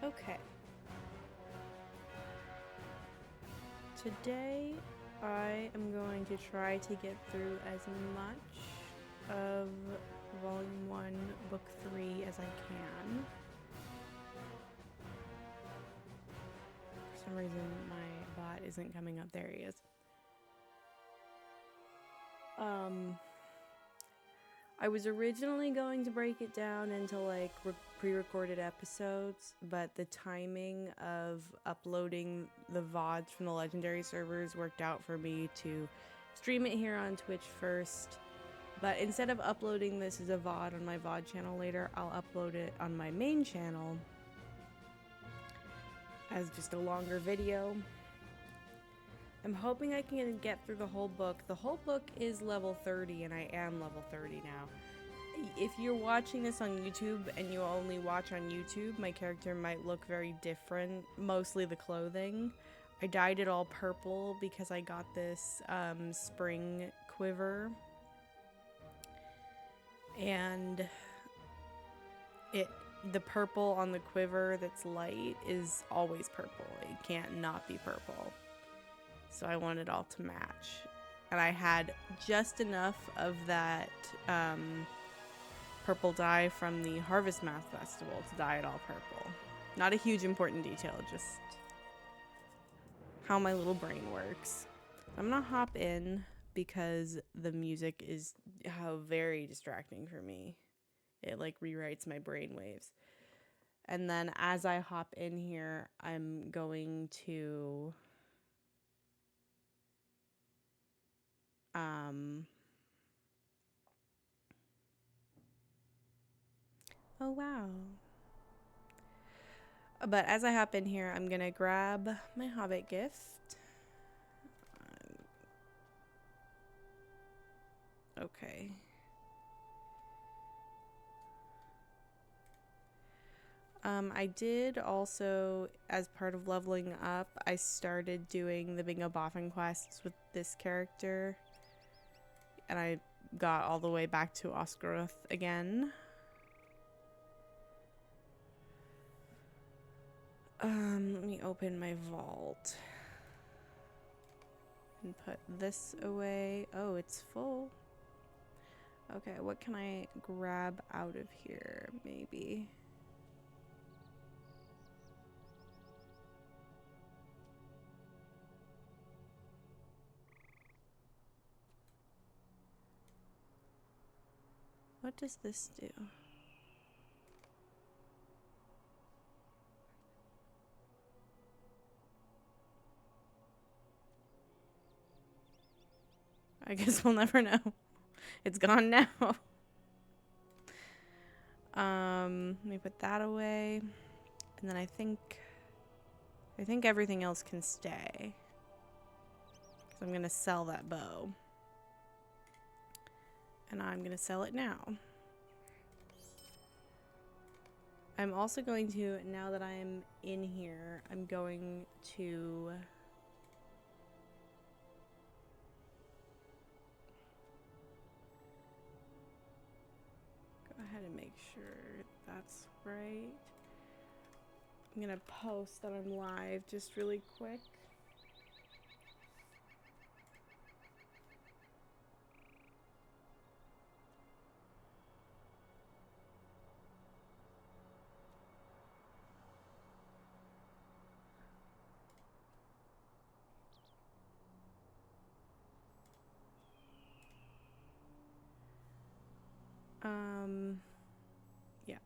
Okay. Today, I am going to try to get through as much of Volume 1, Book 3 as I can. For some reason, my bot isn't coming up. There he is. I was originally going to break it down into like pre-recorded episodes, but the timing of uploading the VODs from the legendary servers worked out for me to stream it here on Twitch first. But instead of uploading this as a VOD on my VOD channel later, I'll upload it on my main channel as just a longer video. I'm hoping I can get through the whole book. The whole book is level 30 and I am level 30 now. If you're watching this on YouTube and you only watch on YouTube, my character might look very different, mostly the clothing. I dyed it all purple because I got this spring quiver. And the purple on the quiver that's light is always purple. It can't not be purple. So I want it all to match. And I had just enough of that purple dye from the Harvest Math Festival to dye it all purple. Not a huge important detail, just how my little brain works. I'm gonna hop in because the music is very distracting for me. It like rewrites my brain waves. And then as I hop in here, I'm going to oh wow. But as I hop in here, I'm gonna grab my Hobbit gift. Okay. I did also, as part of leveling up, I started doing the Bingo Boffin quests with this character. And I got all the way back to Oscaroth again. Let me open my vault. And put this away. Oh, it's full. Okay, what can I grab out of here, maybe? What does this do? I guess we'll never know. It's gone now. Let me put that away. And then I think everything else can stay. So I'm gonna sell that bow. And I'm gonna sell it now. I'm also going to, now that I'm in here, I'm going to go ahead and make sure that's right. I'm gonna post that I'm live just really quick. Yeah.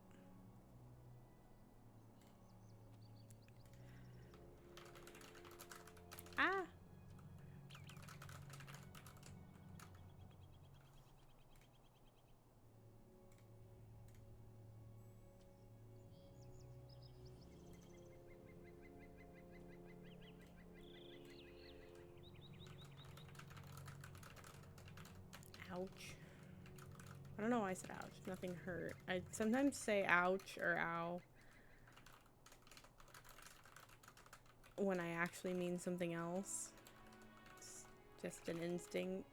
Ah! Ouch. I don't know why I said ouch. Nothing hurt. I sometimes say ouch or ow when I actually mean something else. It's just an instinct.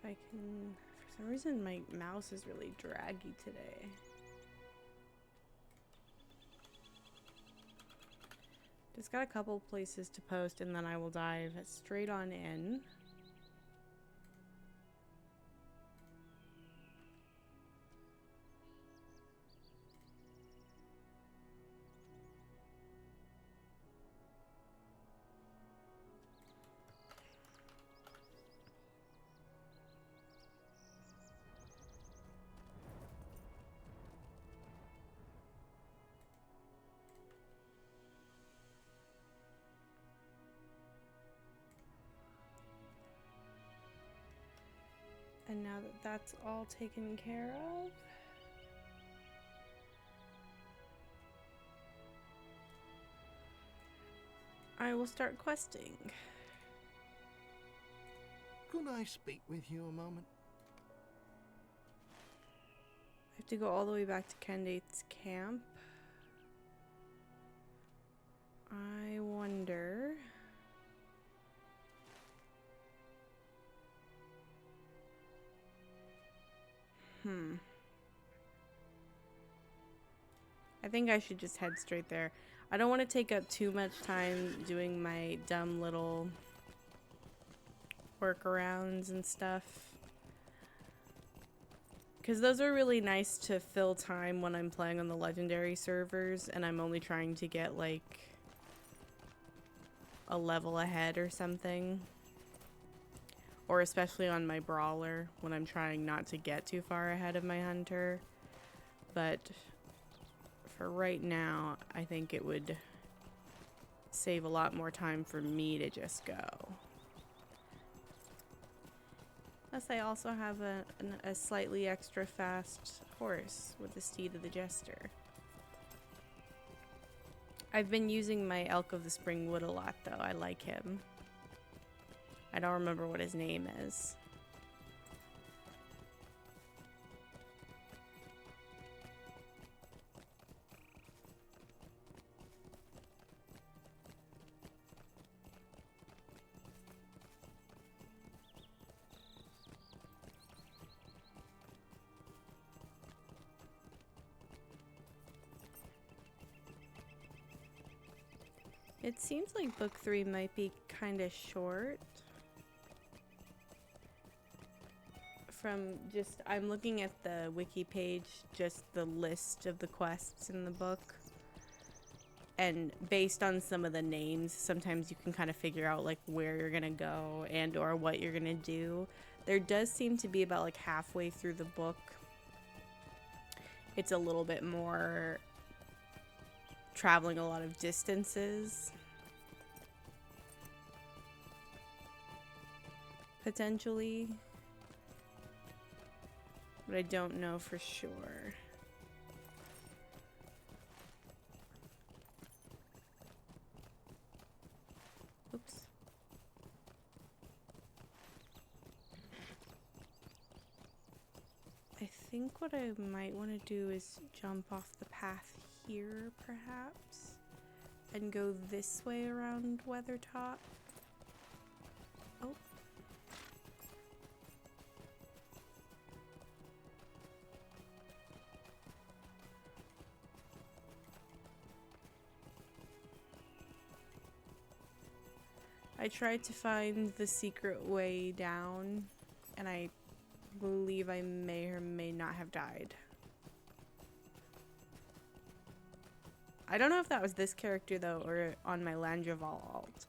If I can... For some reason, my mouse is really draggy today. Just got a couple places to post, and then I will dive straight on in. And now that that's all taken care of, I will start questing. Could I speak with you a moment? I have to go all the way back to Candate's camp. I wonder... I think I should just head straight there. I don't want to take up too much time doing my dumb little workarounds and stuff. Because those are really nice to fill time when I'm playing on the legendary servers and I'm only trying to get like a level ahead or something. Or especially on my brawler when I'm trying not to get too far ahead of my hunter. But for right now, I think it would save a lot more time for me to just go. Plus I also have a slightly extra fast horse with the Steed of the Jester. I've been using my Elk of the Springwood a lot though. I like him. I don't remember what his name is. It seems like book 3 might be kind of short. From just, I'm looking at the wiki page, just the list of the quests in the book. And based on some of the names, sometimes you can kind of figure out like where you're gonna go and or what you're gonna do. There does seem to be about like halfway through the book. It's a little bit more traveling a lot of distances. Potentially. But I don't know for sure. Oops. I think what I might want to do is jump off the path here, perhaps, and go this way around Weathertop. Oh. I tried to find the secret way down, and I believe I may or may not have died. I don't know if that was this character though, or on my Landreval alt.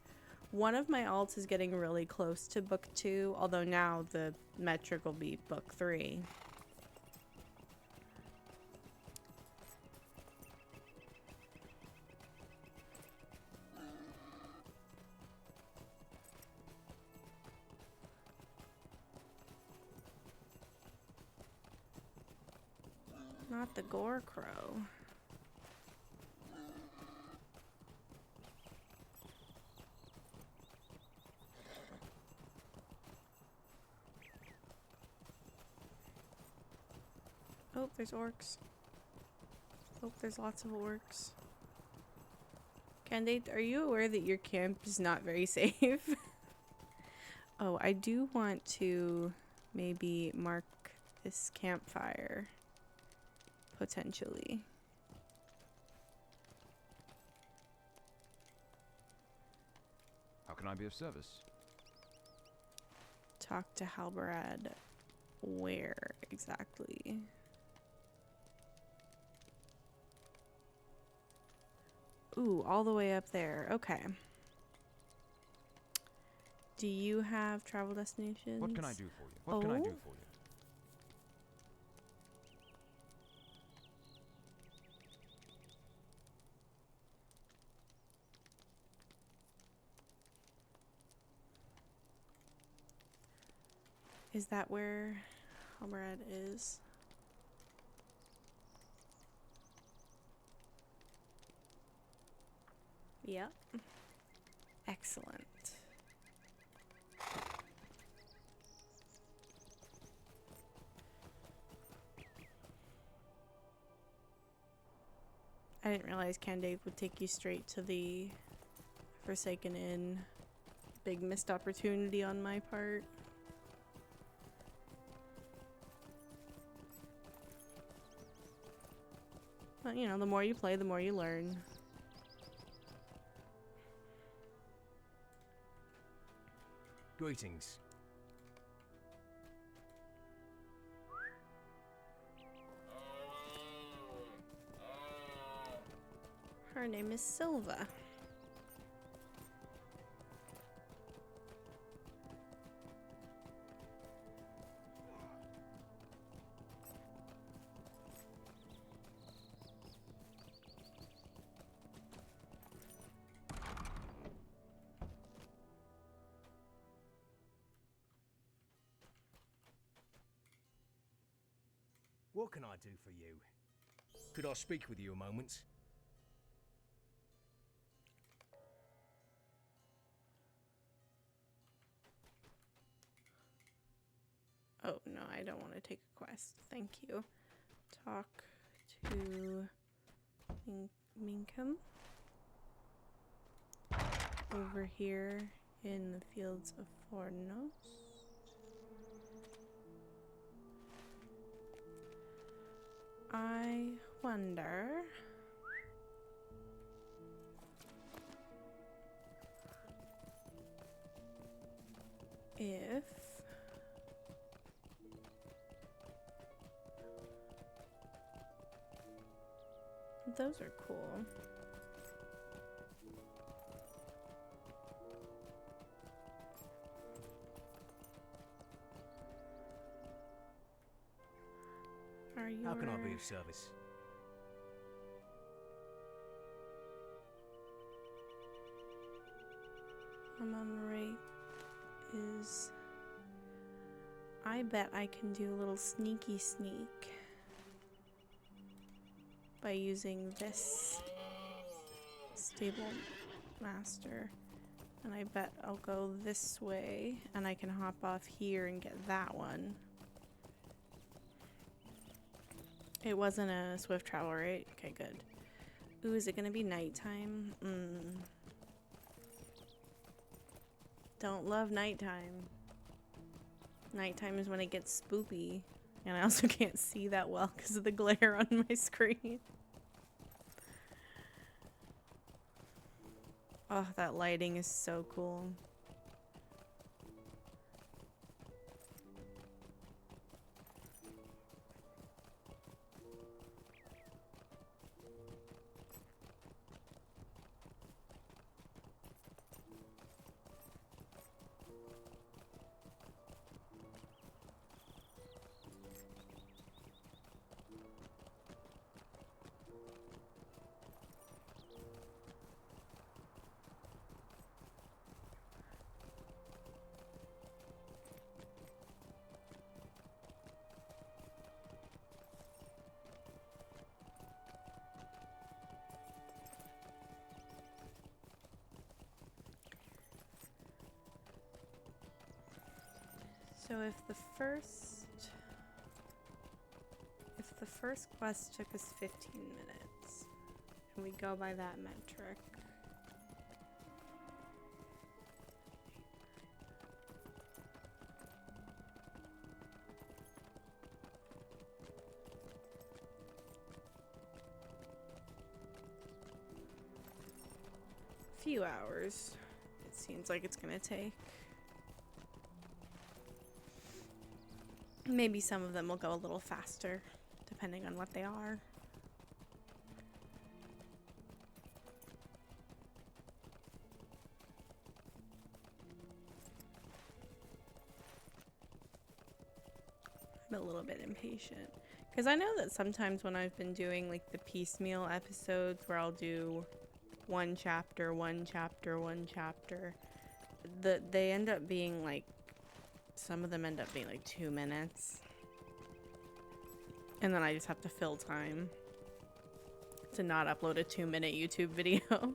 One of my alts is getting really close to book 2, although now the metric will be book 3. Not the Gore Crow. Oh, there's orcs. Oh, there's lots of orcs. Candate, are you aware that your camp is not very safe? Oh, I do want to maybe mark this campfire. Potentially. How can I be of service? Talk to Halbarad. Where exactly? Ooh, all the way up there. Okay. Do you have travel destinations? What can I do for you? What can I do for you? Is that where Halbarad is? Yep. Excellent. I didn't realize Candide would take you straight to the Forsaken Inn. Big missed opportunity on my part. But, you know, the more you play, the more you learn. Greetings. Her name is Silva. What can I do for you? Could I speak with you a moment? Oh, no, I don't want to take a quest. Thank you. Talk to Minkum. Over here in the fields of Fornos. I wonder if those are cool. Are you? How can I be of service? Rate is. I bet I can do a little sneaky sneak by using this stable master, and I bet I'll go this way and I can hop off here and get that one. It wasn't a swift travel, right? Okay, good. Ooh, is it gonna be nighttime? Don't love nighttime. Nighttime is when it gets spoopy. And I also can't see that well because of the glare on my screen. Oh, that lighting is so cool. So if the first quest took us 15 minutes, and we go by that metric, few hours, it seems like it's gonna take. Maybe some of them will go a little faster, depending on what they are. I'm a little bit impatient. Because I know that sometimes when I've been doing like the piecemeal episodes where I'll do one chapter, they end up being like, some of them end up being like 2 minutes. And then I just have to fill time to not upload a 2-minute YouTube video.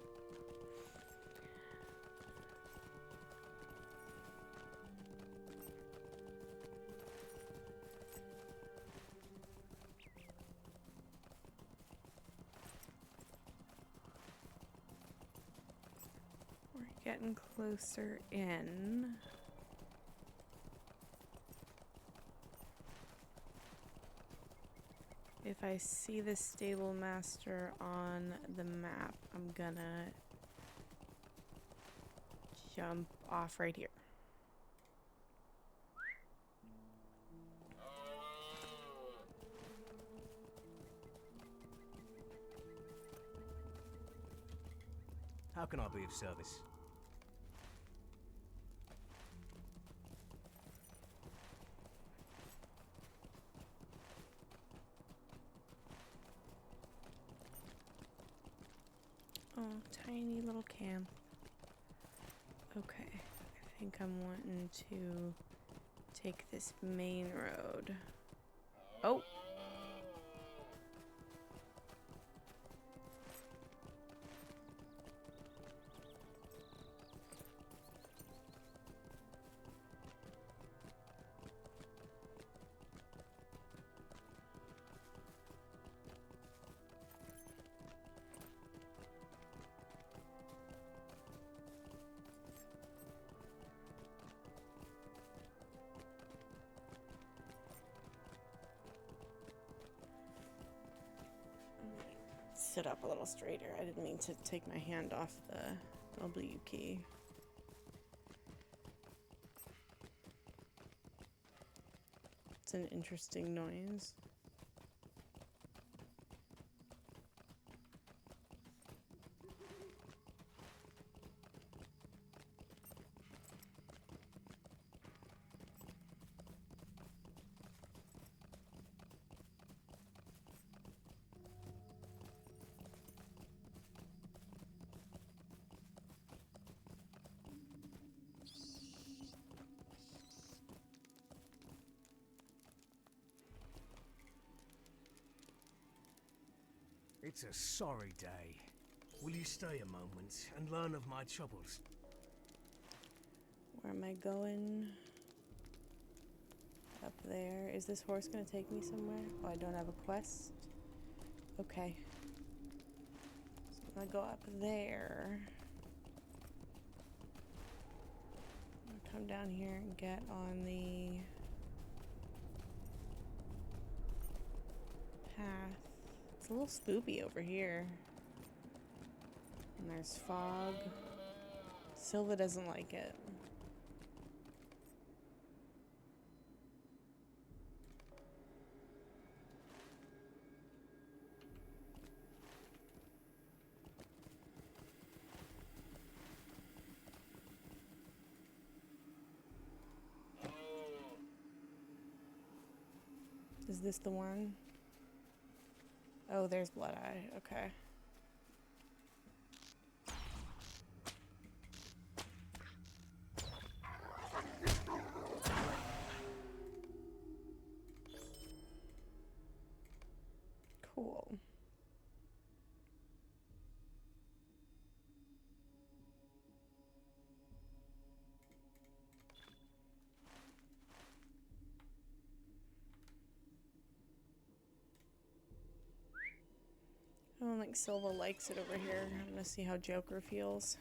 Getting closer in. If I see the stable master on the map, I'm gonna jump off right here. How can I be of service? Oh, tiny little camp. Okay, I think I'm wanting to take this main road. Oh! Sit up a little straighter. I didn't mean to take my hand off the W key. It's an interesting noise. It's a sorry day. Will you stay a moment and learn of my troubles? Where am I going? Up there. Is this horse gonna take me somewhere? Oh, I don't have a quest? Okay. So I'm gonna go up there. I'm gonna come down here and get on the path. It's a little spoopy over here. And there's fog. Silva doesn't like it. Is this the one? Oh, there's Blood Eye. Okay. Cool. I don't think Silva likes it over here. I'm gonna see how Joker feels.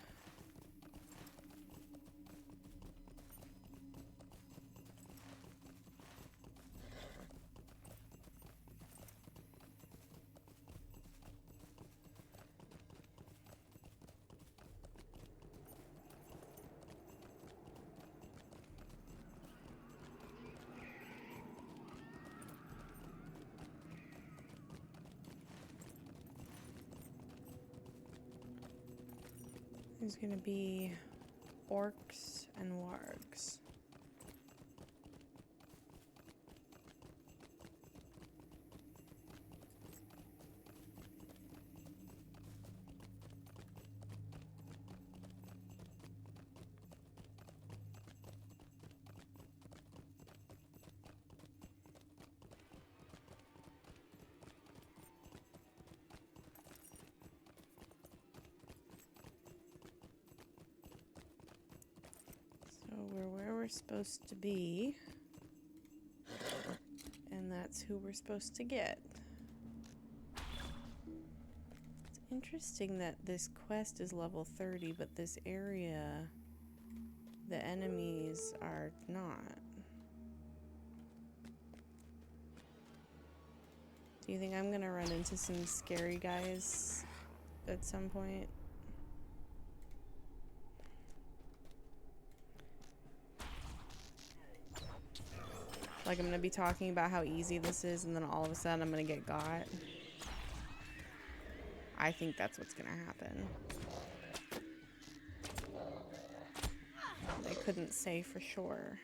There's gonna be orcs and wargs. So we're where we're supposed to be. And that's who we're supposed to get. It's interesting that this quest is level 30, but this area, the enemies are not. Do you think I'm gonna run into some scary guys at some point? Like, I'm gonna be talking about how easy this is, and then all of a sudden I'm gonna get got. I think that's what's gonna happen. I couldn't say for sure.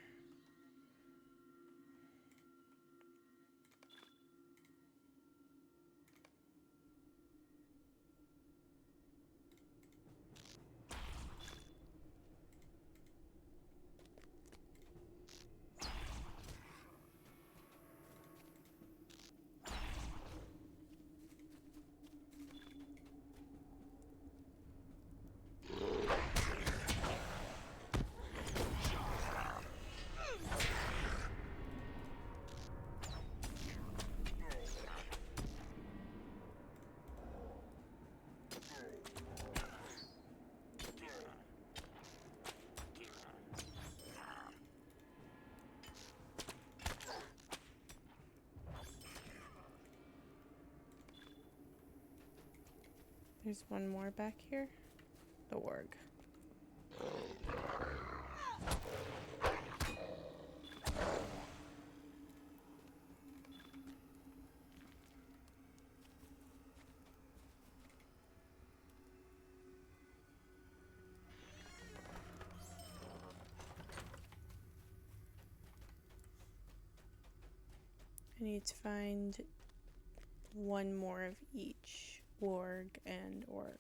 There's one more back here. The warg. I need to find one more of each. Warg and orc.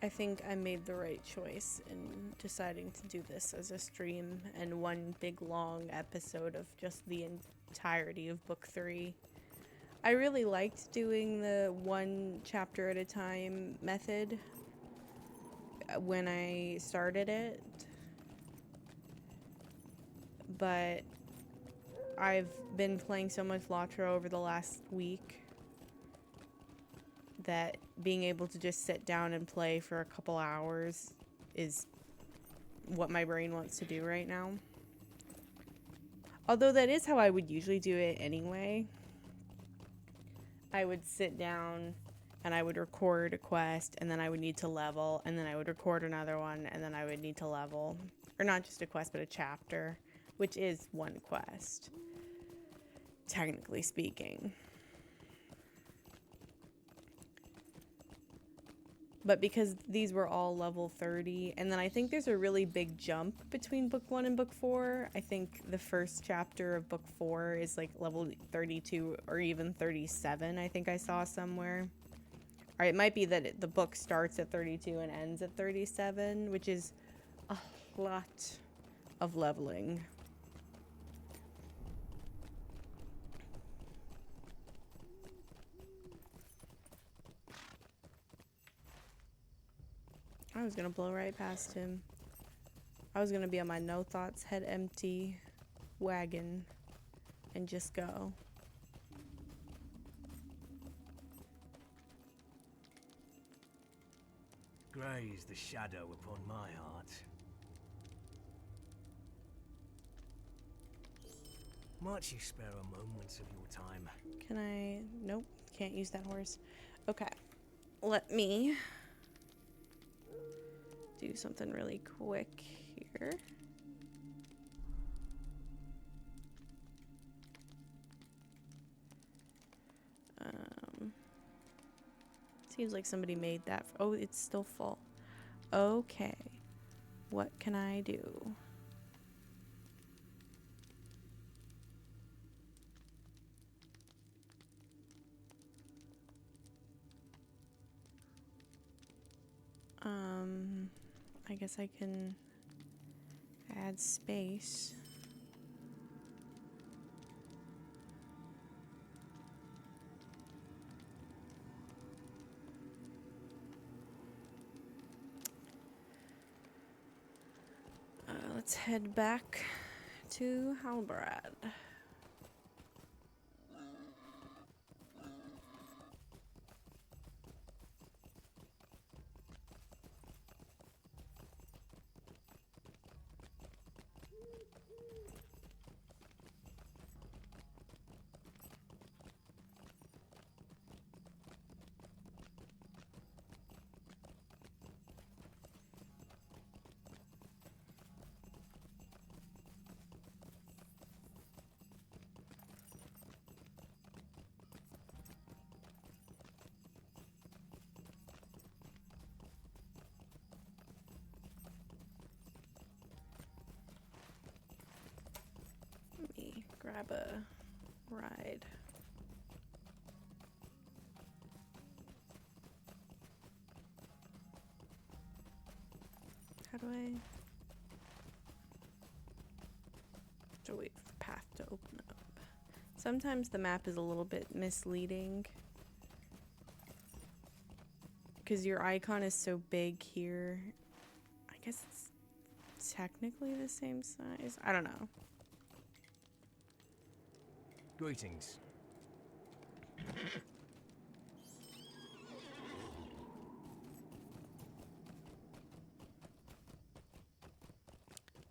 I think I made the right choice in deciding to do this as a stream and one big long episode of just the entirety of book 3. I really liked doing the one chapter at a time method when I started it, but I've been playing so much LOTRO over the last week that being able to just sit down and play for a couple hours is what my brain wants to do right now. Although that is how I would usually do it anyway. I would sit down and I would record a quest, and then I would need to level, and then I would record another one, and then I would need to level. Or not just a quest, but a chapter, which is one quest, technically speaking. But because these were all level 30, and then I think there's a really big jump between book 1 and book 4. I think the first chapter of book 4 is like level 32 or even 37, I think I saw somewhere. Or it might be that the book starts at 32 and ends at 37, which is a lot of leveling. I was gonna blow right past him. I was gonna be on my no thoughts, head empty wagon and just go. Grey is the shadow upon my heart. Might you spare a moment of your time? Can I? Nope, can't use that horse. Okay, let me do something really quick here. Seems like somebody made that. Oh, it's still full. Okay, what can I do? I guess I can add space. Let's head back to Halbrad. Let me grab a ride. How do I have to wait for the path to open up? Sometimes the map is a little bit misleading because your icon is so big here. I guess it's technically the same size. I don't know. Greetings.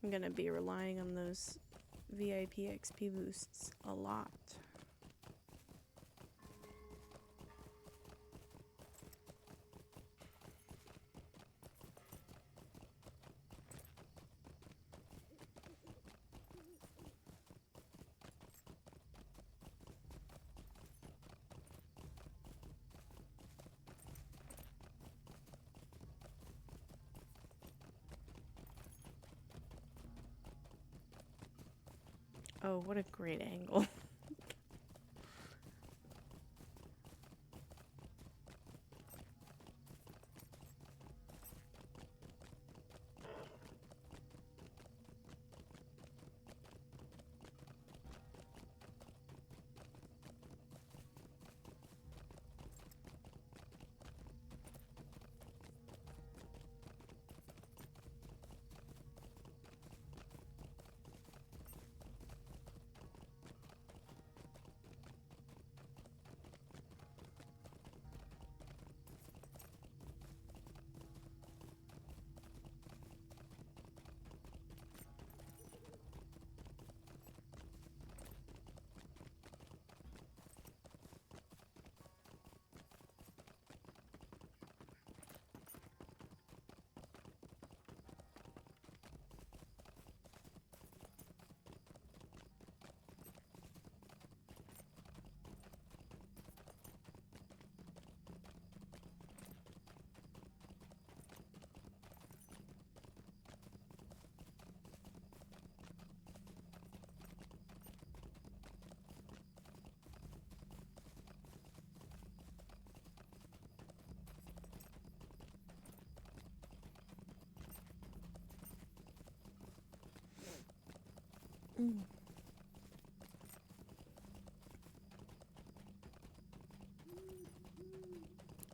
I'm gonna be relying on those VIP XP boosts a lot. Oh, what a great angle. Mm.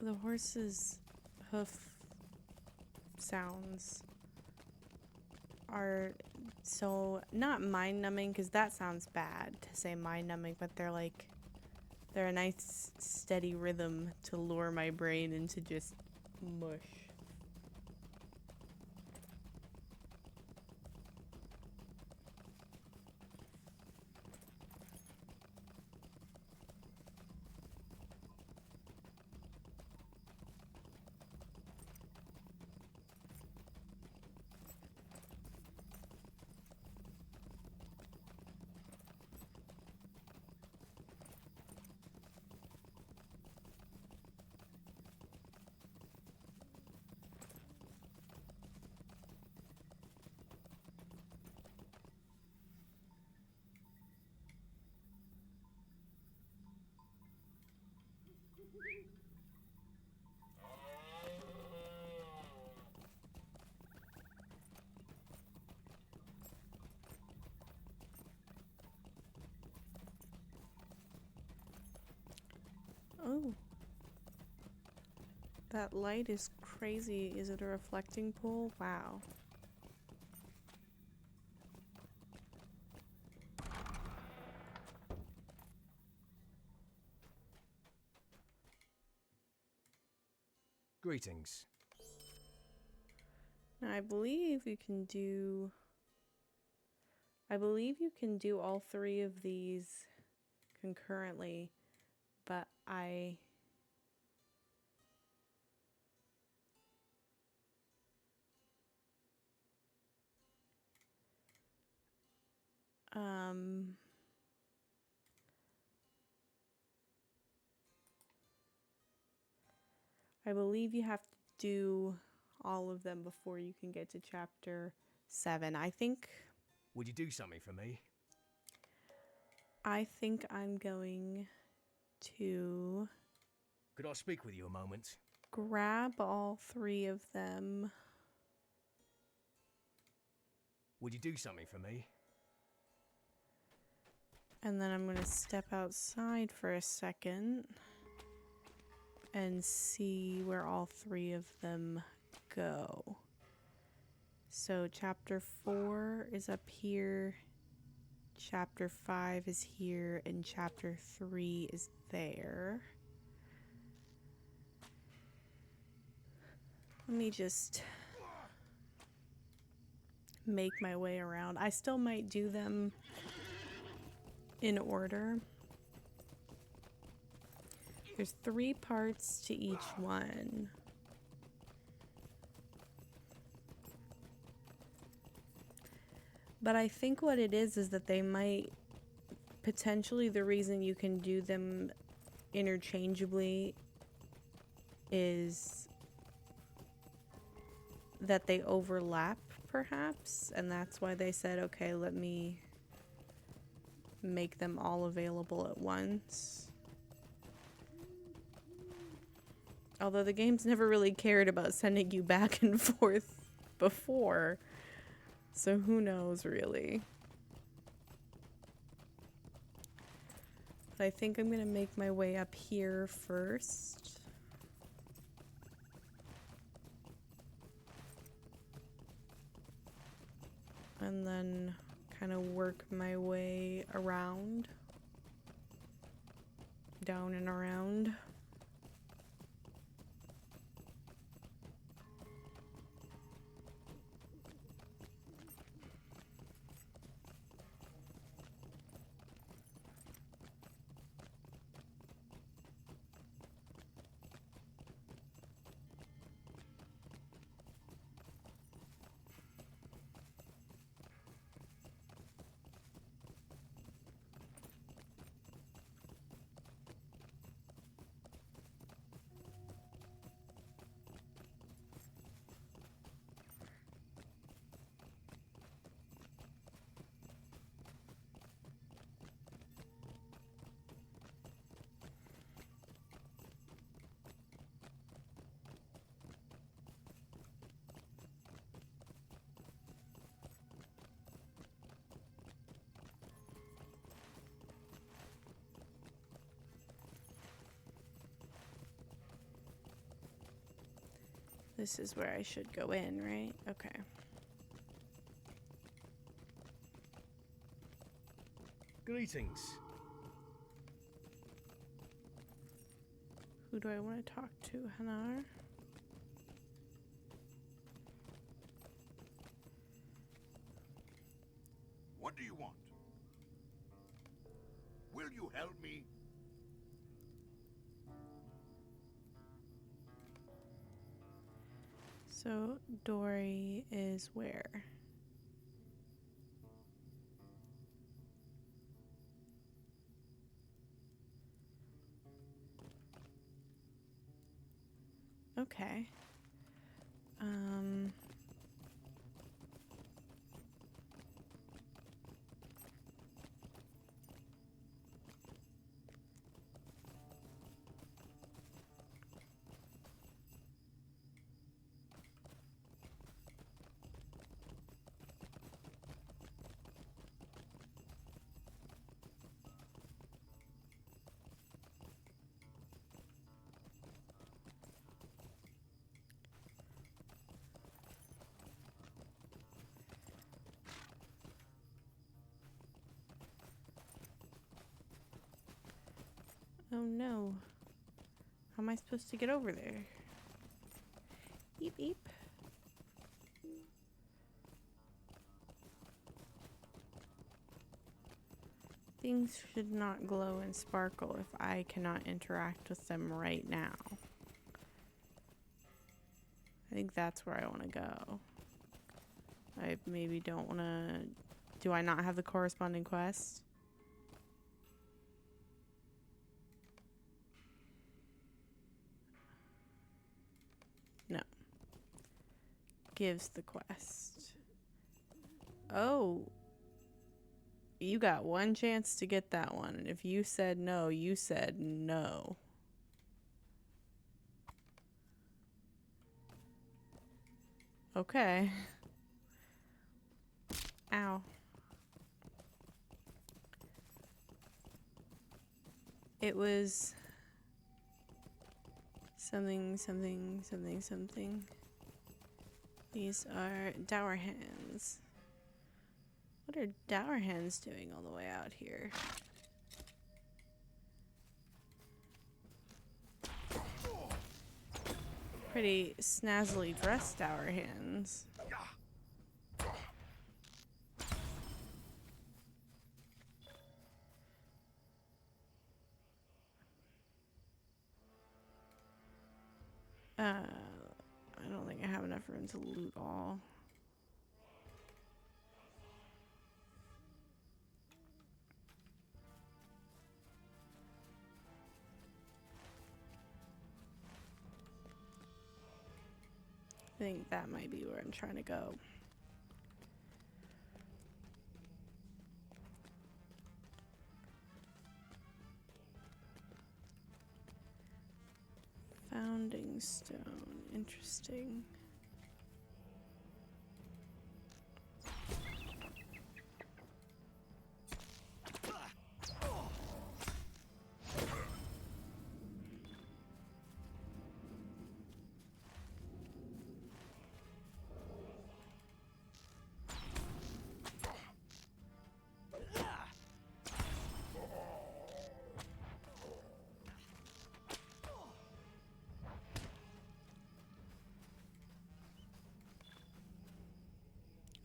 The horse's hoof sounds are so not mind-numbing, because that sounds bad to say mind-numbing, but they're a nice steady rhythm to lure my brain into just mush. Oh. That light is crazy. Is it a reflecting pool? Wow. Greetings. Now, I believe you can do all three of these concurrently, but I believe you have to do all of them before you can get to chapter 7. Would you do something for me? I think I'm going to Could I speak with you a moment? grab all three of them. Would you do something for me? And then I'm going to step outside for a second and see where all three of them go. So chapter 4 is up here, chapter 5 is here, and chapter 3 is there. Let me just make my way around. I still might do them in order. There's 3 parts to each one. But I think what it is that they might potentially, the reason you can do them interchangeably is that they overlap, perhaps, and that's why they said, okay, let me make them all available at once. Although the game's never really cared about sending you back and forth before, so who knows, really. But I think I'm gonna make my way up here first. And then kind of work my way around. Down and around. This is where I should go in, right? Okay. Greetings. Who do I want to talk to, Hanar? What do you want? Will you help me? So, Dory is where? Okay. Oh no. How am I supposed to get over there? Beep beep. Things should not glow and sparkle if I cannot interact with them right now. I think that's where I want to go. I maybe don't want to... Do I not have the corresponding quest? No. Gives the quest. Oh. You got one chance to get that one. And if you said no, you said no. Okay. Ow. It was something, something, something, something. These are dour hands. What are dour hands doing all the way out here? Pretty snazzily dressed dour hands. I don't think I have enough room to loot all. I think that might be where I'm trying to go. Founding stone. Interesting.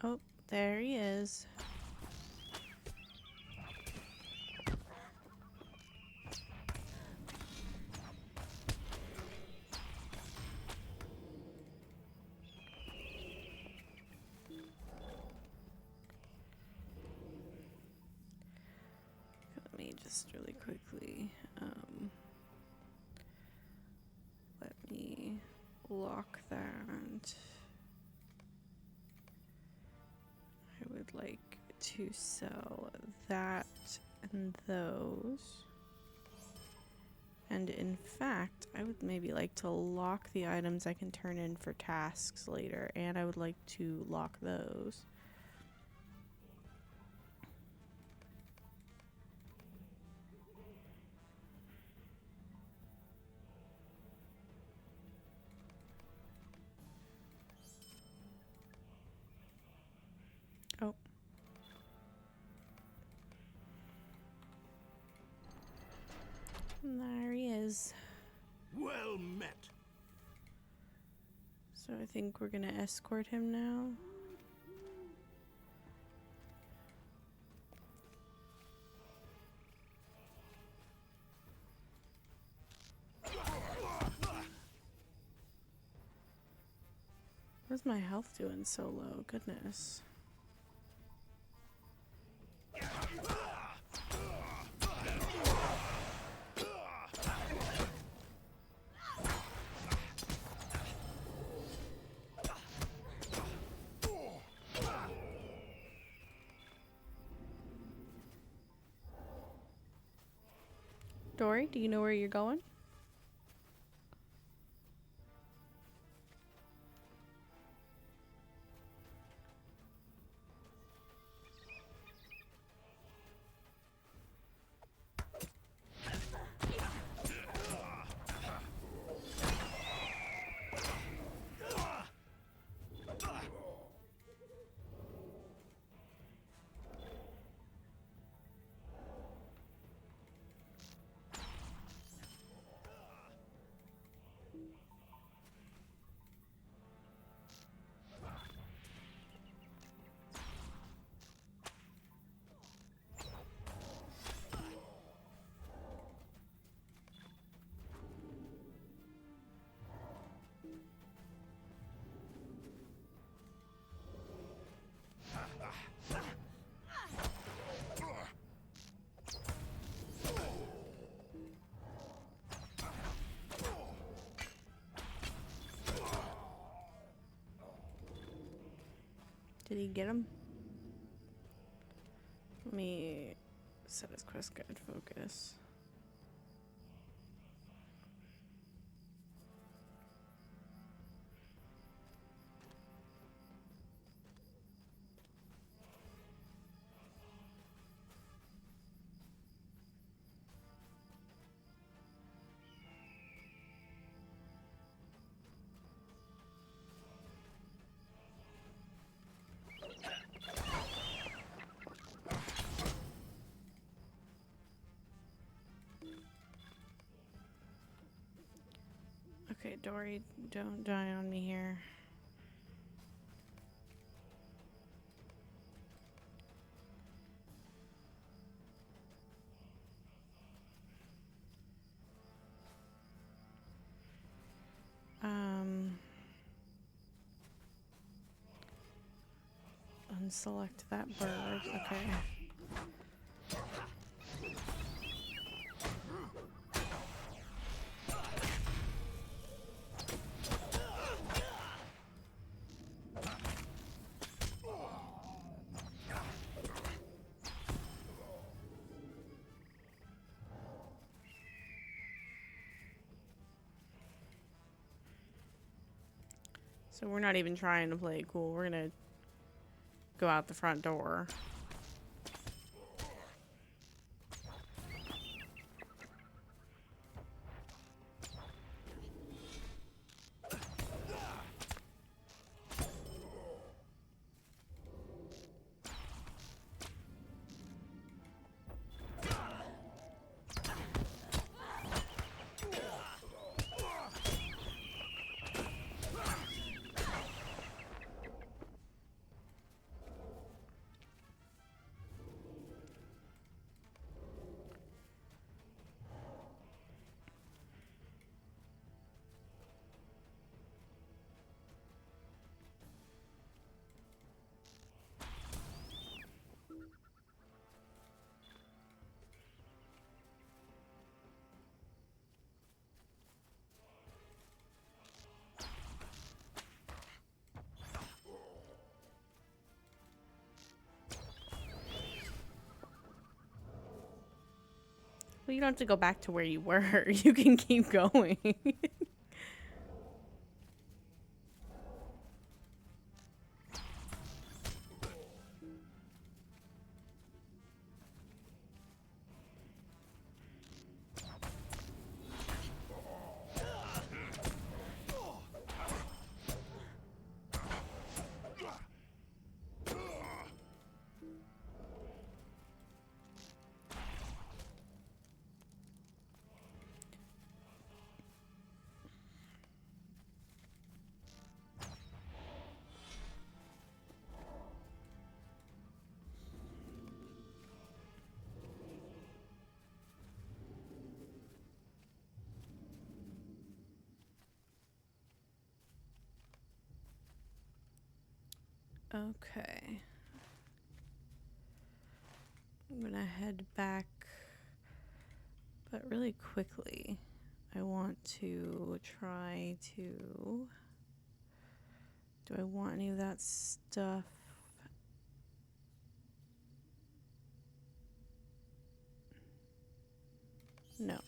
Oh, there he is. Let me just really quickly, let me lock that. I would like to sell that and those. And in fact, I would maybe like to lock the items I can turn in for tasks later, and I would like to lock those. Oh. And there he is. Well met. So I think we're gonna escort him now. Where's my health doing so low? Goodness. Dory, do you know where you're going? Did he get him? Let me set his quest guide focus. Okay, Dory, don't die on me here. Unselect that bird. Okay. So we're not even trying to play it cool. We're gonna go out the front door. Well, you don't have to go back to where you were. You can keep going. Okay. I'm gonna head back, but really quickly. I want to try to... Do I want any of that stuff? No.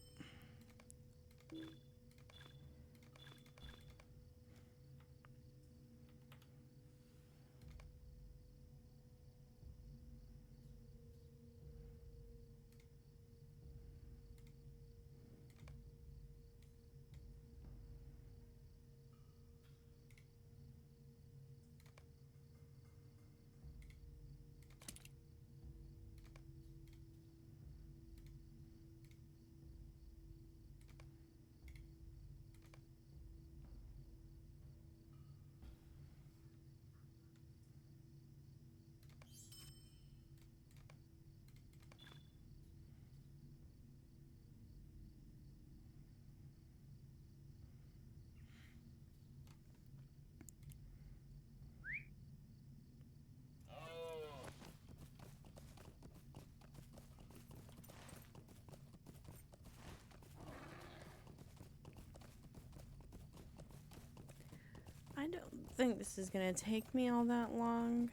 I don't think this is gonna take me all that long.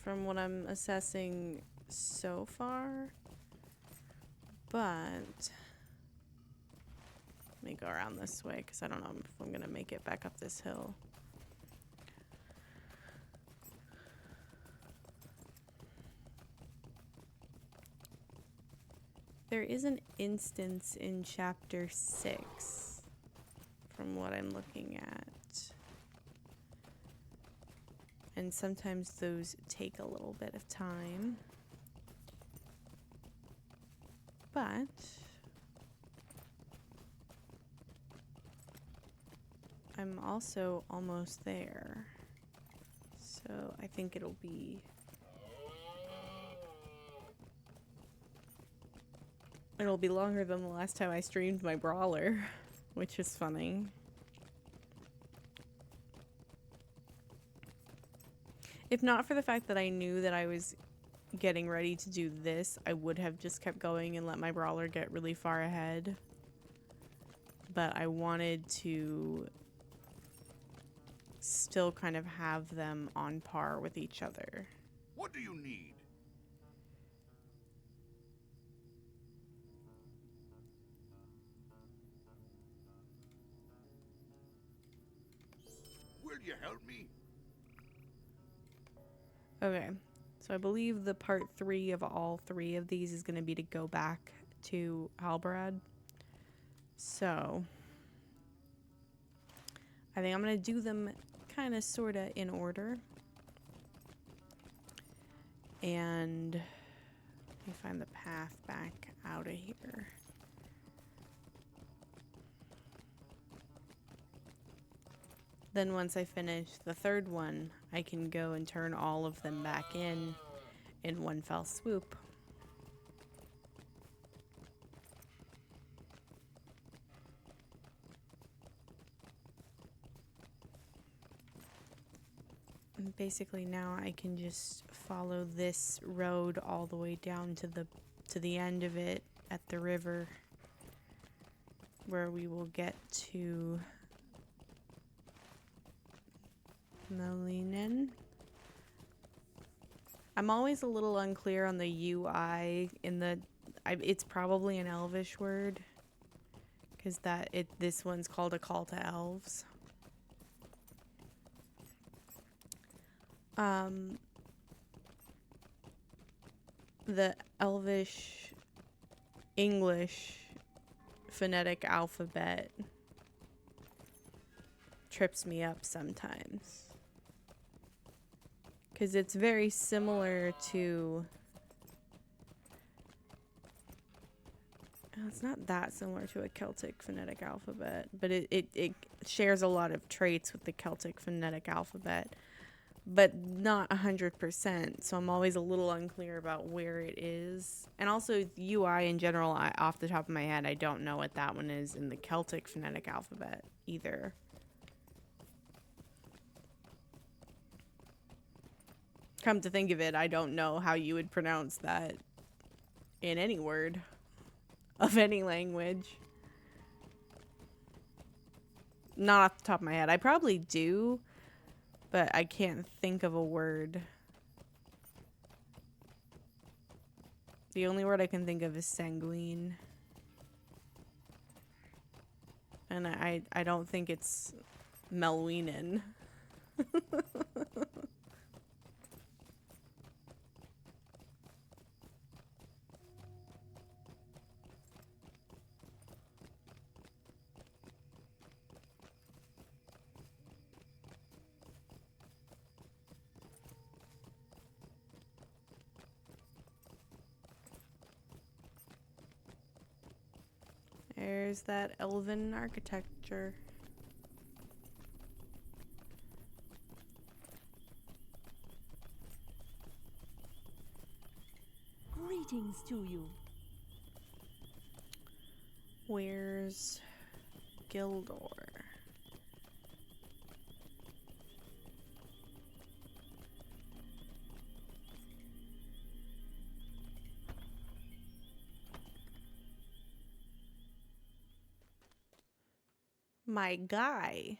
from what I'm assessing so far. But let me go around this way because I don't know if I'm going to make it back up this hill. There is an instance in chapter 6 from what I'm looking at. And sometimes those take a little bit of time. But I'm also almost there. So I think it'll be longer than the last time I streamed my brawler, which is funny. If not for the fact that I knew that I was getting ready to do this, I would have just kept going and let my brawler get really far ahead. But I wanted to still kind of have them on par with each other. What do you need? Will you help me? Okay, so I believe the part 3 of all 3 of these is going to be to go back to Halbrad. So I think I'm going to do them kind of sort of in order. And let me find the path back out of here. Then once I finish the third one, I can go and turn all of them back in one fell swoop. And basically now I can just follow this road all the way down to the end of it at the river, where we will get to Melinen. I'm always a little unclear on the UI in the. It's probably an Elvish word, because this one's called a call to elves. The Elvish English phonetic alphabet trips me up sometimes, because it's very similar to, it's not that similar to a Celtic phonetic alphabet, but it shares a lot of traits with the Celtic phonetic alphabet, but not 100%, so I'm always a little unclear about where it is. And also UI in general, off the top of my head, I don't know what that one is in the Celtic phonetic alphabet either. Come to think of it, I don't know how you would pronounce that in any word of any language. Not off the top of my head. I probably do, but I can't think of a word. The only word I can think of is sanguine. And I don't think it's Melwinen. There's that elven architecture. Greetings to you. Where's Gildor? My guy.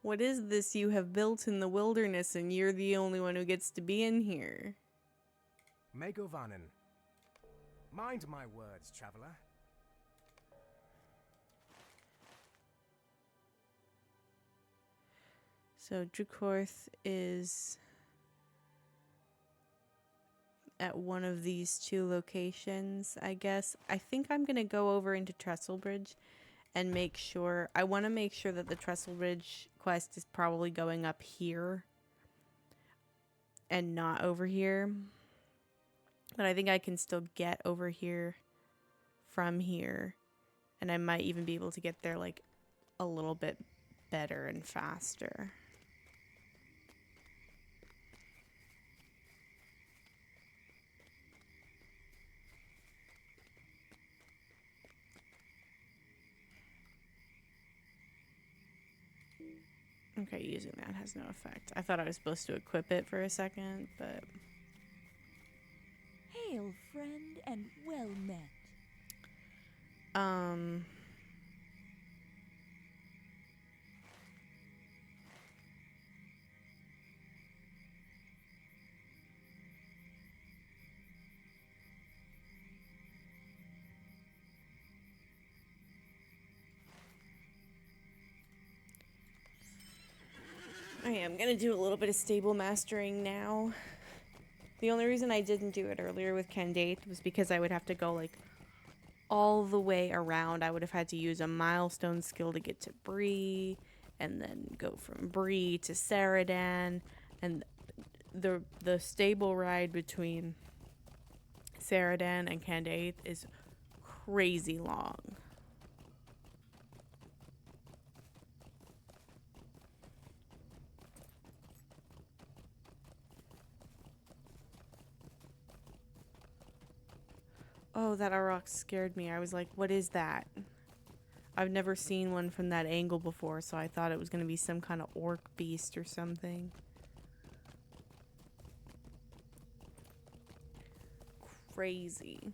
What is this you have built in the wilderness and you're the only one who gets to be in here? Megovanen. Mind my words, traveler. So Drukorth is at one of these two locations, I guess. I think I'm going to go over into Trestlebridge and make sure... I want to make sure that the Trestlebridge quest is probably going up here and not over here. But I think I can still get over here from here. And I might even be able to get there, like, a little bit better and faster. Okay, using that has no effect. I thought I was supposed to equip it for a second, but... Hail, friend, and well met. Okay, I'm gonna do a little bit of stable mastering now. The only reason I didn't do it earlier with Candate was because I would have to go, like, all the way around. I would have had to use a milestone skill to get to Bree, and then go from Bree to Saradan, and the stable ride between Saradan and Candate is crazy long. Oh, that Aurochs scared me. I was like, what is that? I've never seen one from that angle before, so I thought it was going to be some kind of orc beast or something. Crazy.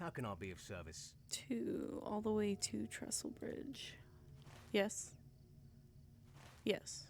How can I be of service? All the way to Trestlebridge. Yes. Yes.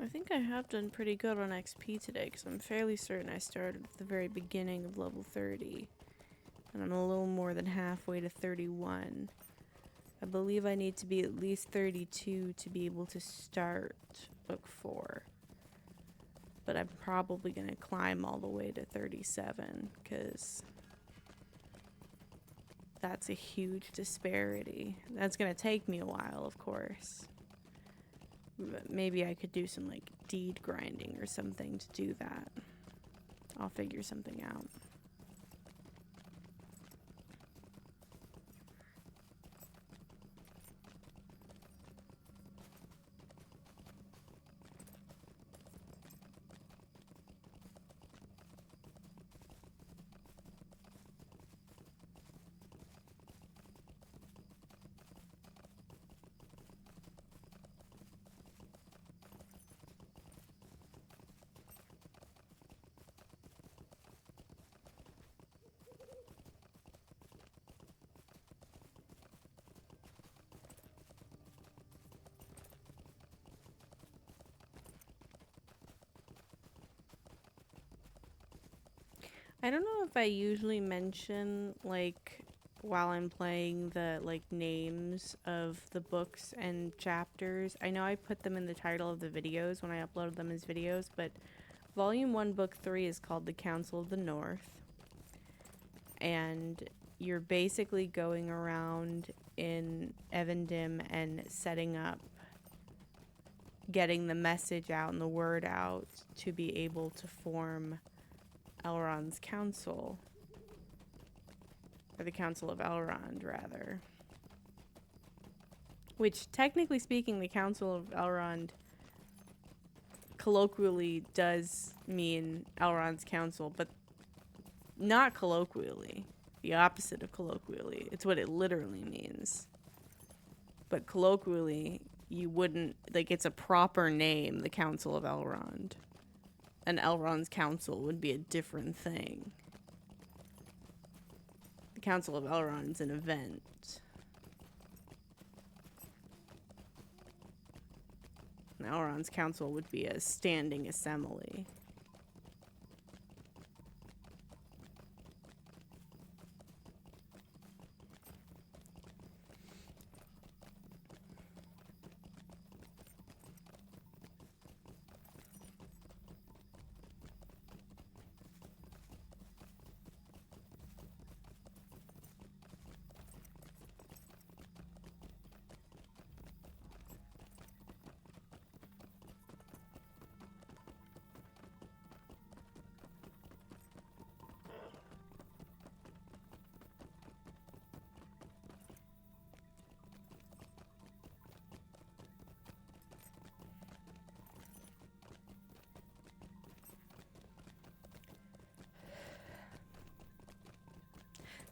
I think I have done pretty good on XP today, because I'm fairly certain I started at the very beginning of level 30. And I'm a little more than halfway to 31. I believe I need to be at least 32 to be able to start book 4. But I'm probably going to climb all the way to 37, because that's a huge disparity. That's going to take me a while, of course. But maybe I could do some, like, deed grinding or something to do that. I'll figure something out. I don't know if I usually mention, like, while I'm playing the, like, names of the books and chapters. I know I put them in the title of the videos when I upload them as videos, but Volume 1, Book 3 is called The Council of the North. And you're basically going around in Evendim and setting up, getting the message out and the word out to be able to form Elrond's council, or the Council of Elrond, rather. Which, technically speaking, the Council of Elrond colloquially does mean Elrond's council, but not colloquially. The opposite of colloquially. It's what it literally means. But colloquially, you wouldn't, like, it's a proper name, the Council of Elrond. And Elrond's council would be a different thing. The Council of Elrond is an event. And Elrond's council would be a standing assembly.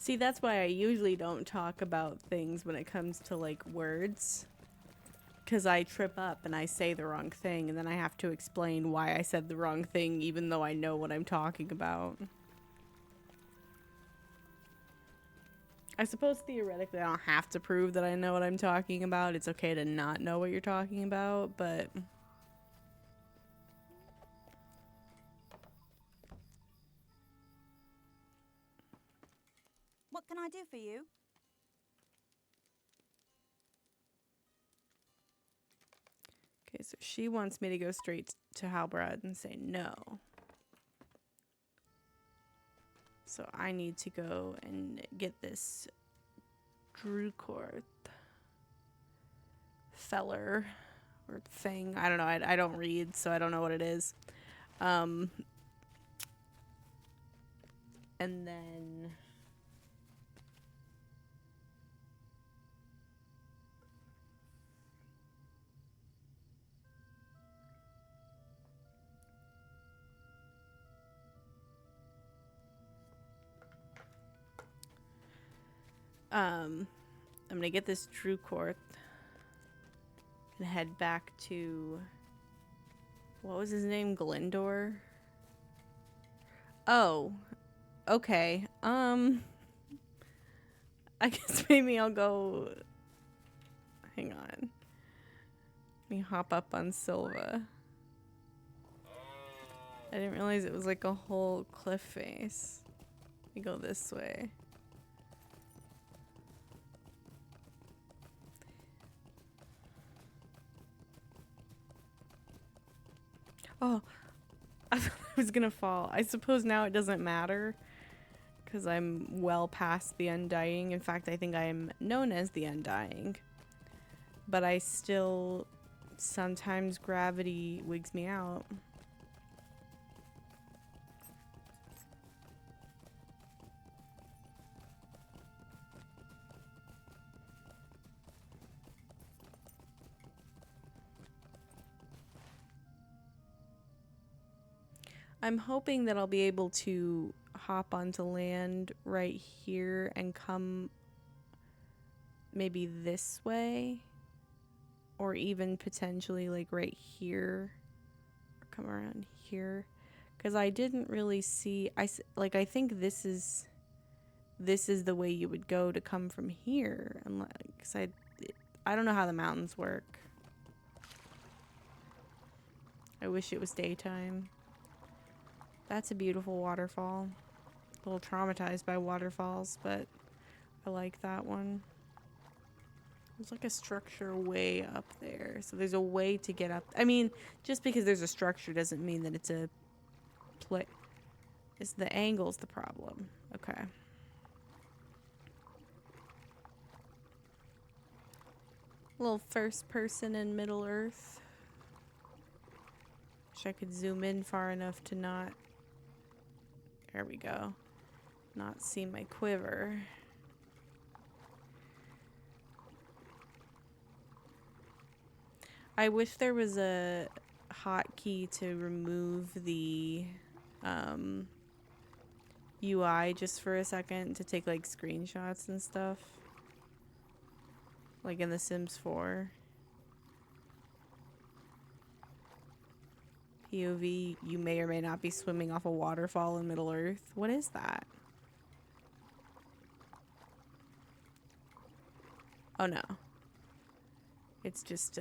See, that's why I usually don't talk about things when it comes to, like, words. Because I trip up and I say the wrong thing, and then I have to explain why I said the wrong thing, even though I know what I'm talking about. I suppose theoretically I don't have to prove that I know what I'm talking about. It's okay to not know what you're talking about, but... What can I do for you? Okay, so she wants me to go straight to Halbrad and say no. So I need to go and get this Drucourt feller or thing. I don't know. I don't read, so I don't know what it is. And then... I'm gonna get this Drucourt and head back to... What was his name? Glendor? Oh. Okay. I guess maybe I'll go... Hang on. Let me hop up on Silva. I didn't realize it was like a whole cliff face. We go this way. Oh, I thought I was gonna fall. I suppose now it doesn't matter because I'm well past the Undying. In fact, I think I'm known as the Undying. But I still, sometimes gravity wigs me out. I'm hoping that I'll be able to hop onto land right here and come maybe this way, or even potentially like right here, or come around here, because I didn't really see. I think this is the way you would go to come from here, and like, I don't know how the mountains work. I wish it was daytime. That's a beautiful waterfall. A little traumatized by waterfalls, but I like that one. There's like a structure way up there. So there's a way to get up. I mean, just because there's a structure doesn't mean that it's a play. It's the angle's the problem. Okay. A little first person in Middle Earth. Wish I could zoom in far enough to not... There we go. Not see my quiver. I wish there was a hotkey to remove the UI just for a second to take like screenshots and stuff. Like in The Sims 4. POV, you may or may not be swimming off a waterfall in Middle Earth. What is that? Oh no. It's just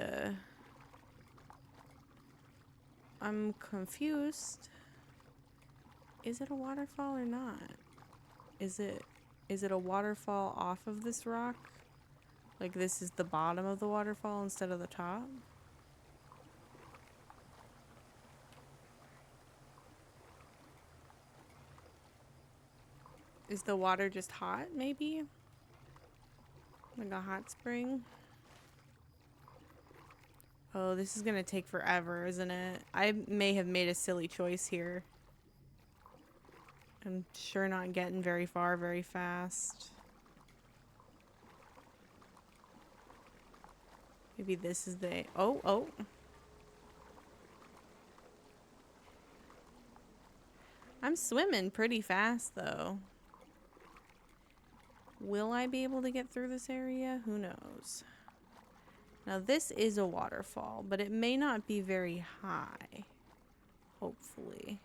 I'm confused. Is it a waterfall or not? Is it a waterfall off of this rock? Like this is the bottom of the waterfall instead of the top? Is the water just hot, maybe? Like a hot spring? Oh, this is gonna take forever, isn't it? I may have made a silly choice here. I'm sure not getting very far very fast. Maybe this is the... Oh. I'm swimming pretty fast, though. Will I be able to get through this area? Who knows? Now, this is a waterfall, but it may not be very high. Hopefully.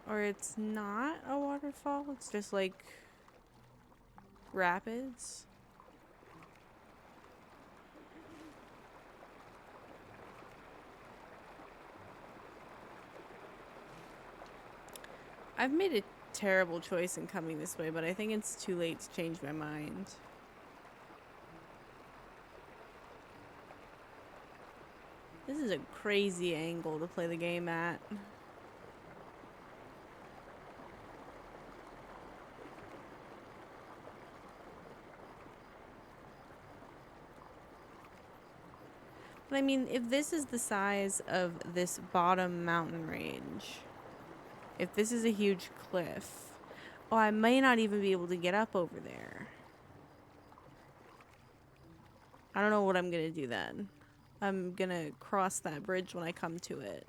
Or it's not a waterfall, it's just like rapids. I've made a terrible choice in coming this way, but I think it's too late to change my mind. This is a crazy angle to play the game at. But I mean, if this is the size of this bottom mountain range, if this is a huge cliff, oh, I may not even be able to get up over there. I don't know what I'm gonna do then. I'm gonna cross that bridge when I come to it.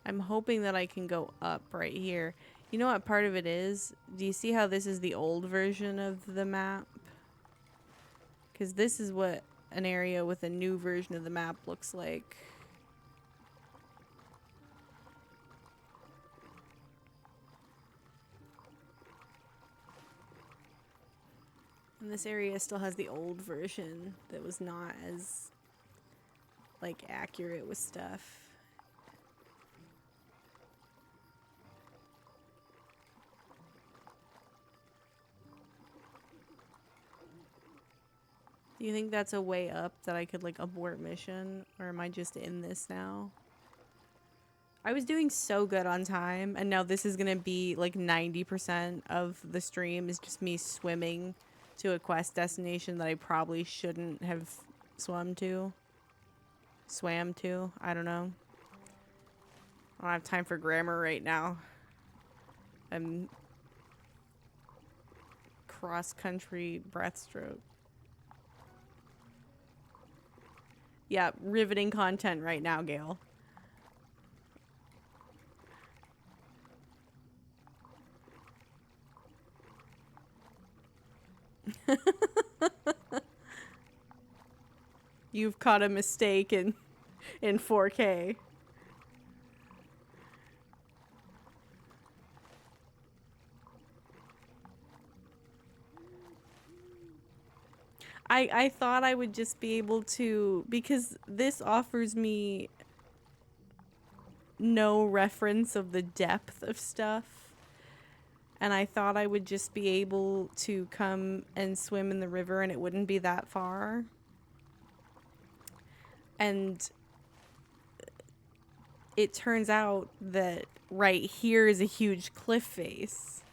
I'm hoping that I can go up right here. You know what part of it is? Do you see how this is the old version of the map? Because this is what an area with a new version of the map looks like. And this area still has the old version that was not as, like, accurate with stuff. Do you think that's a way up that I could, like, abort mission? Or am I just in this now? I was doing so good on time, and now this is gonna be, like, 90% of the stream is just me swimming to a quest destination that I probably shouldn't have swam to. I don't know. I don't have time for grammar right now. I'm cross-country breaststroke. Yeah, riveting content right now, Gail. You've caught a mistake in 4K. I thought I would just be able to, because this offers me no reference of the depth of stuff. And I thought I would just be able to come and swim in the river and it wouldn't be that far. And it turns out that right here is a huge cliff face.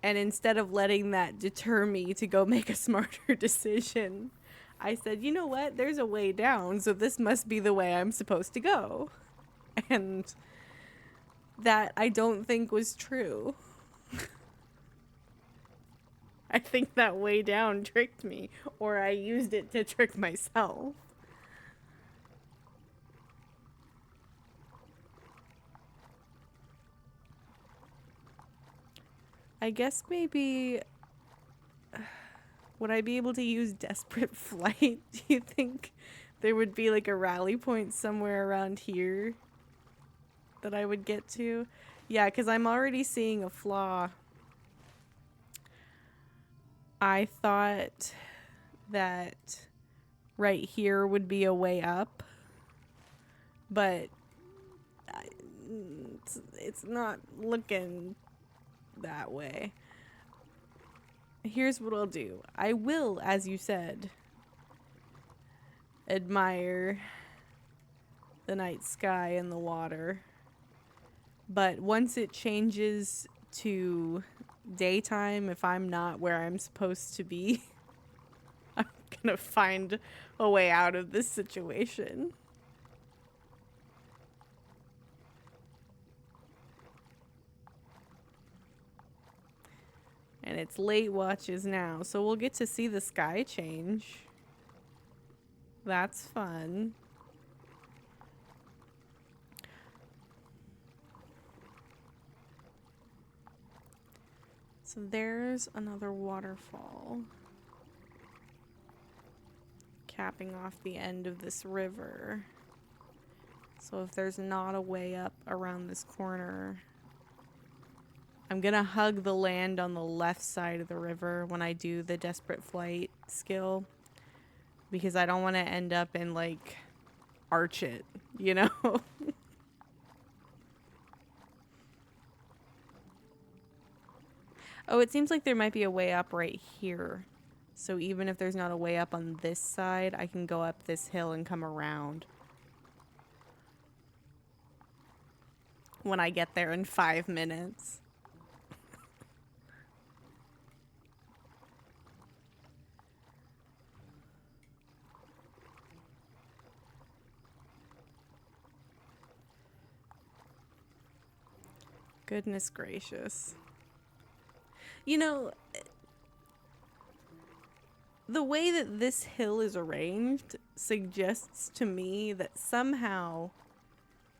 And instead of letting that deter me to go make a smarter decision, I said, you know what? There's a way down, so this must be the way I'm supposed to go. And that I don't think was true. I think that way down tricked me, or I used it to trick myself. I guess maybe... Would I be able to use Desperate Flight? Do you think there would be like a rally point somewhere around here that I would get to? Yeah, because I'm already seeing a flaw. I thought that right here would be a way up, but it's not looking that way. Here's what I'll do. I will, as you said, admire the night sky and the water. But once it changes to daytime, if I'm not where I'm supposed to be, I'm gonna find a way out of this situation. And it's late watches now, so we'll get to see the sky change. That's fun. So there's another waterfall capping off the end of this river. So if there's not a way up around this corner, I'm gonna hug the land on the left side of the river when I do the Desperate Flight skill, because I don't want to end up in, like, arch it, you know? Oh, it seems like there might be a way up right here. So even if there's not a way up on this side, I can go up this hill and come around when I get there in 5 minutes. Goodness gracious. You know, the way that this hill is arranged suggests to me that somehow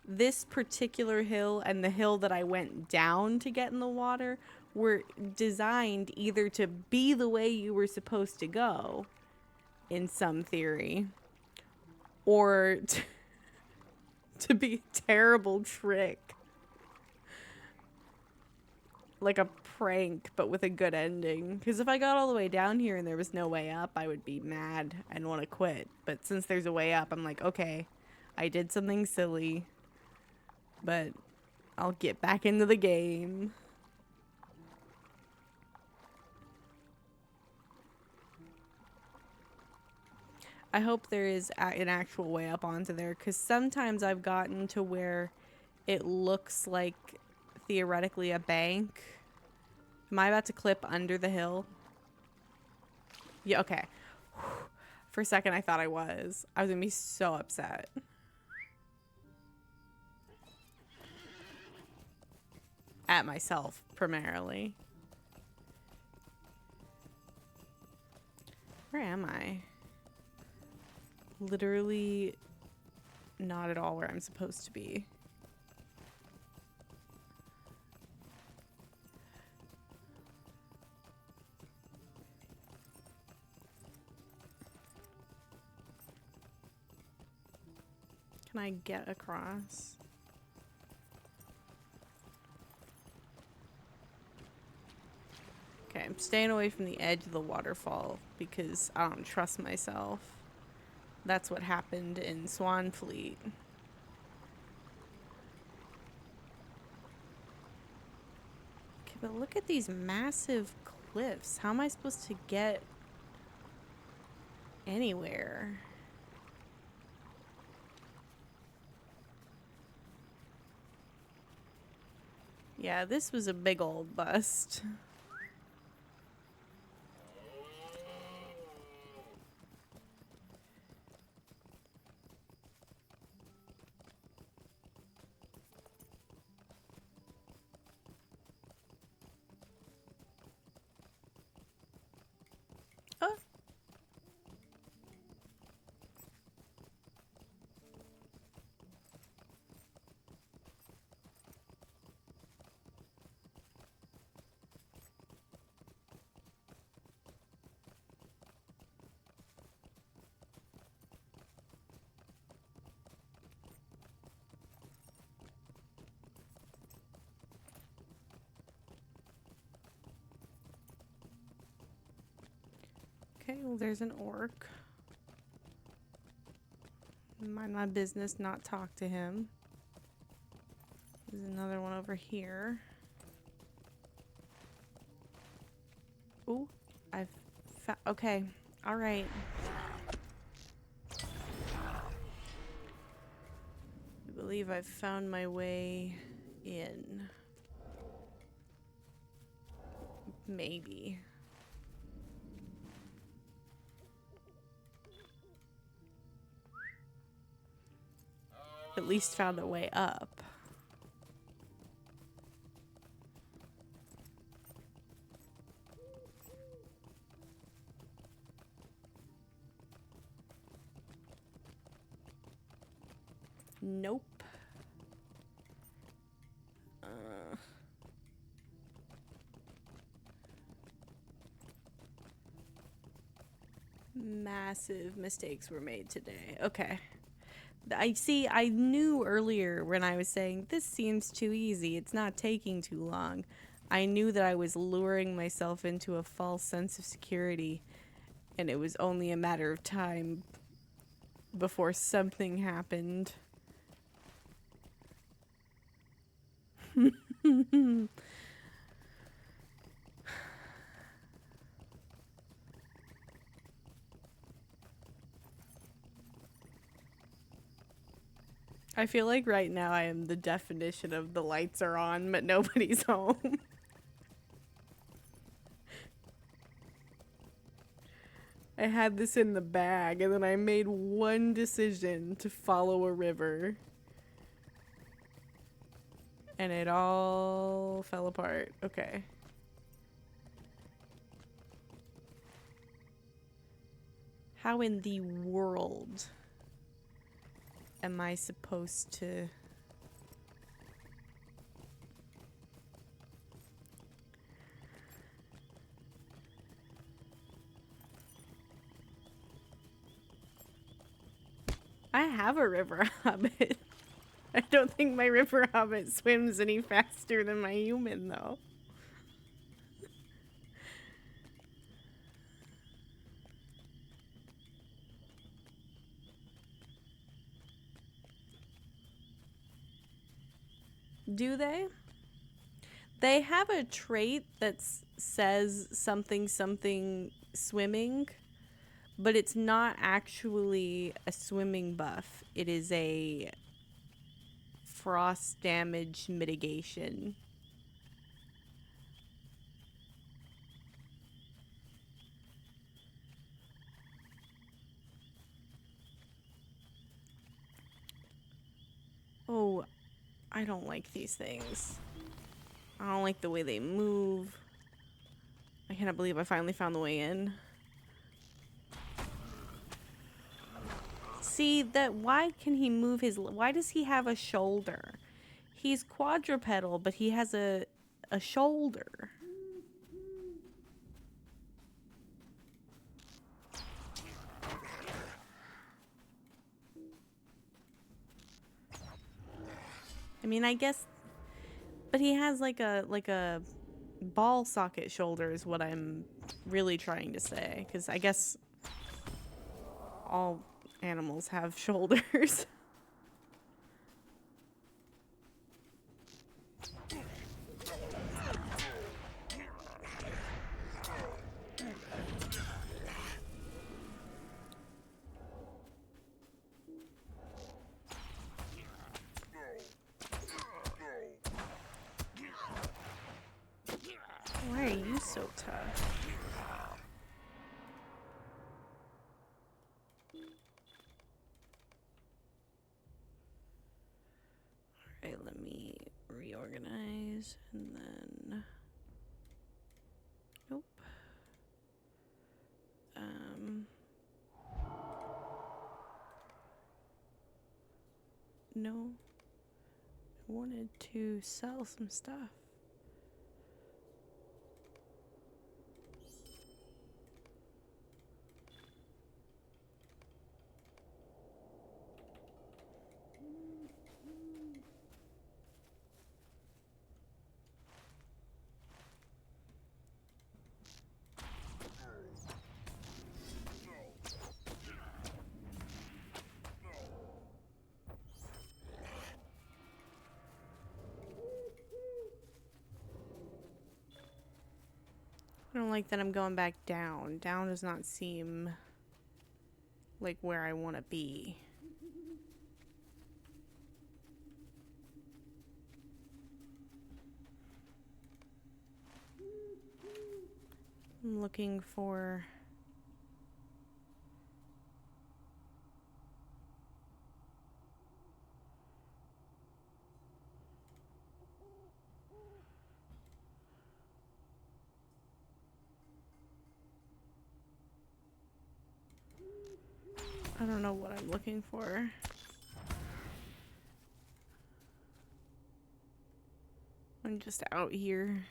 this particular hill and the hill that I went down to get in the water were designed either to be the way you were supposed to go, in some theory, or to be a terrible trick. Like a prank, but with a good ending. Because if I got all the way down here and there was no way up, I would be mad and want to quit. But since there's a way up, I'm like, okay, I did something silly, but I'll get back into the game. I hope there is an actual way up onto there, because sometimes I've gotten to where it looks like theoretically a bank. Am I about to clip under the hill? Yeah, okay. For a second I thought I was. I was gonna be so upset. At myself, primarily. Where am I? Literally not at all where I'm supposed to be. Can I get across? Okay, I'm staying away from the edge of the waterfall because I don't trust myself. That's what happened in Swanfleet. Okay, but look at these massive cliffs. How am I supposed to get anywhere? Yeah, this was a big old bust. Oh. Okay, well there's an orc. Mind my business, not talk to him. There's another one over here. Ooh, I've okay, all right. I believe I've found my way in. Maybe. At least found a way up. Nope. Massive mistakes were made today. Okay. I knew earlier when I was saying, this seems too easy, it's not taking too long. I knew that I was luring myself into a false sense of security, and it was only a matter of time before something happened. I feel like right now I am the definition of the lights are on, but nobody's home. I had this in the bag, and then I made one decision to follow a river. And it all fell apart. Okay. How in the world am I supposed to... I have a river hobbit. I don't think my river hobbit swims any faster than my human, though. Do they? They have a trait that says something something swimming, but it's not actually a swimming buff. It is a frost damage mitigation. Oh, I don't like these things. I don't like the way they move. I cannot believe I finally found the way in. See, why can he move why does he have a shoulder? He's quadrupedal, but he has a shoulder. I mean, I guess, but he has like a ball socket shoulder is what I'm really trying to say, because I guess all animals have shoulders. Why are you so tough? Alright, let me reorganize and then... Nope. No. I wanted to sell some stuff. I don't like that I'm going back down. Down does not seem like where I want to be. I'm looking for... I don't know what I'm looking for. I'm just out here.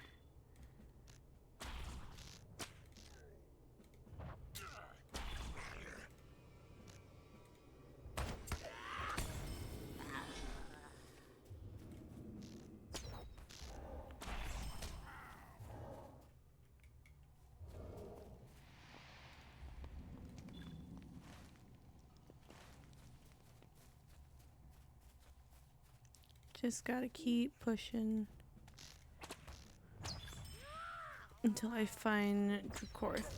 Just gotta keep pushing until I find Drukorth.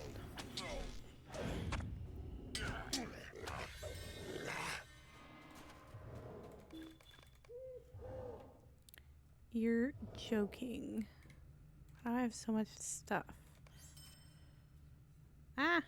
You're joking. I have so much stuff. Ah!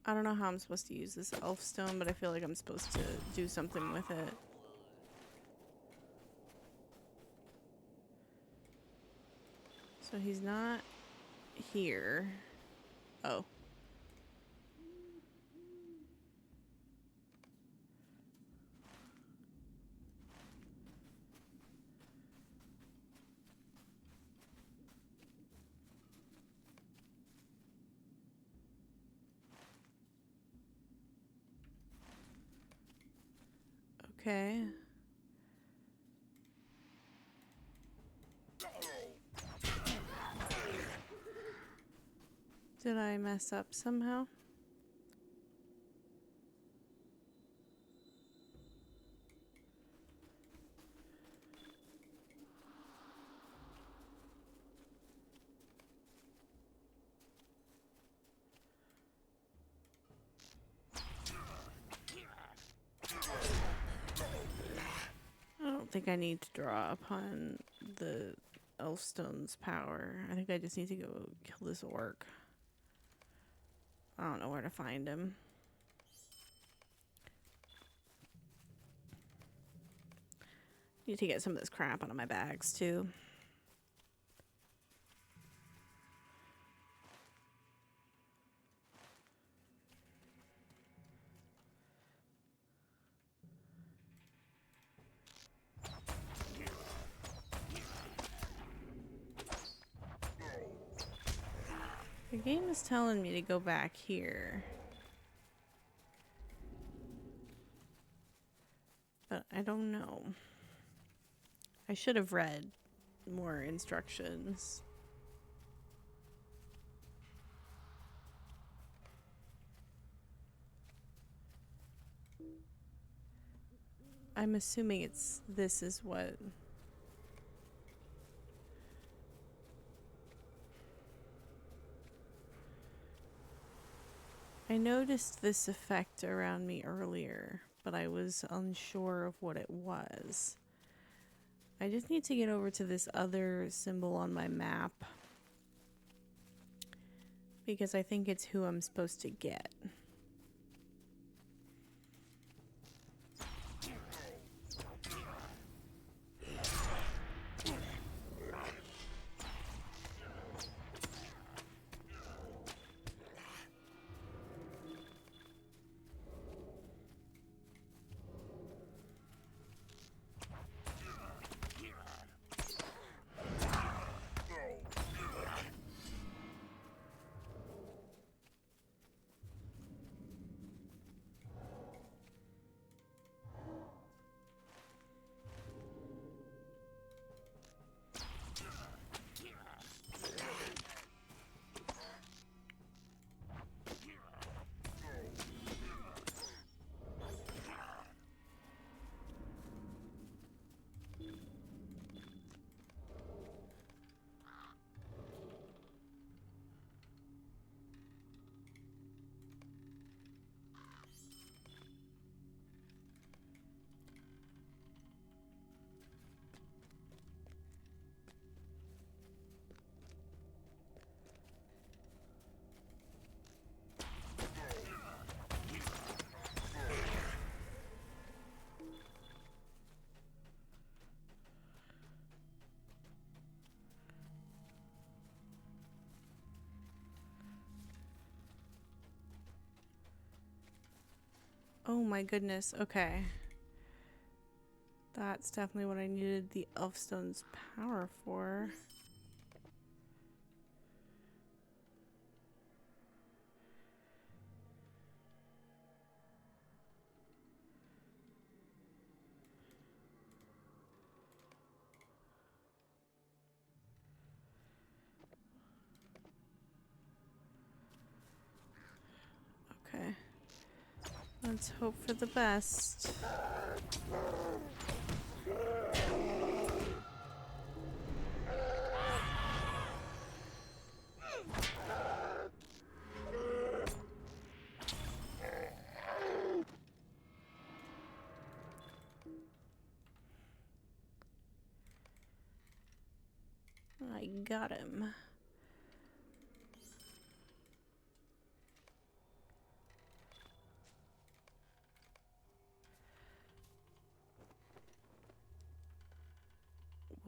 I don't know how I'm supposed to use this elf stone, but I feel like I'm supposed to do something with it. So he's not here. Oh. Okay. Did I mess up somehow? I don't think I need to draw upon the Elfstone's power. I think I just need to go kill this orc. I don't know where to find him. Need to get some of this crap out of my bags too. The game is telling me to go back here. But I don't know. I should have read more instructions. I'm assuming this is what... I noticed this effect around me earlier, but I was unsure of what it was. I just need to get over to this other symbol on my map, because I think it's who I'm supposed to get. Oh my goodness, okay. That's definitely what I needed the Elfstone's power for. Okay. Let's hope for the best. I got him.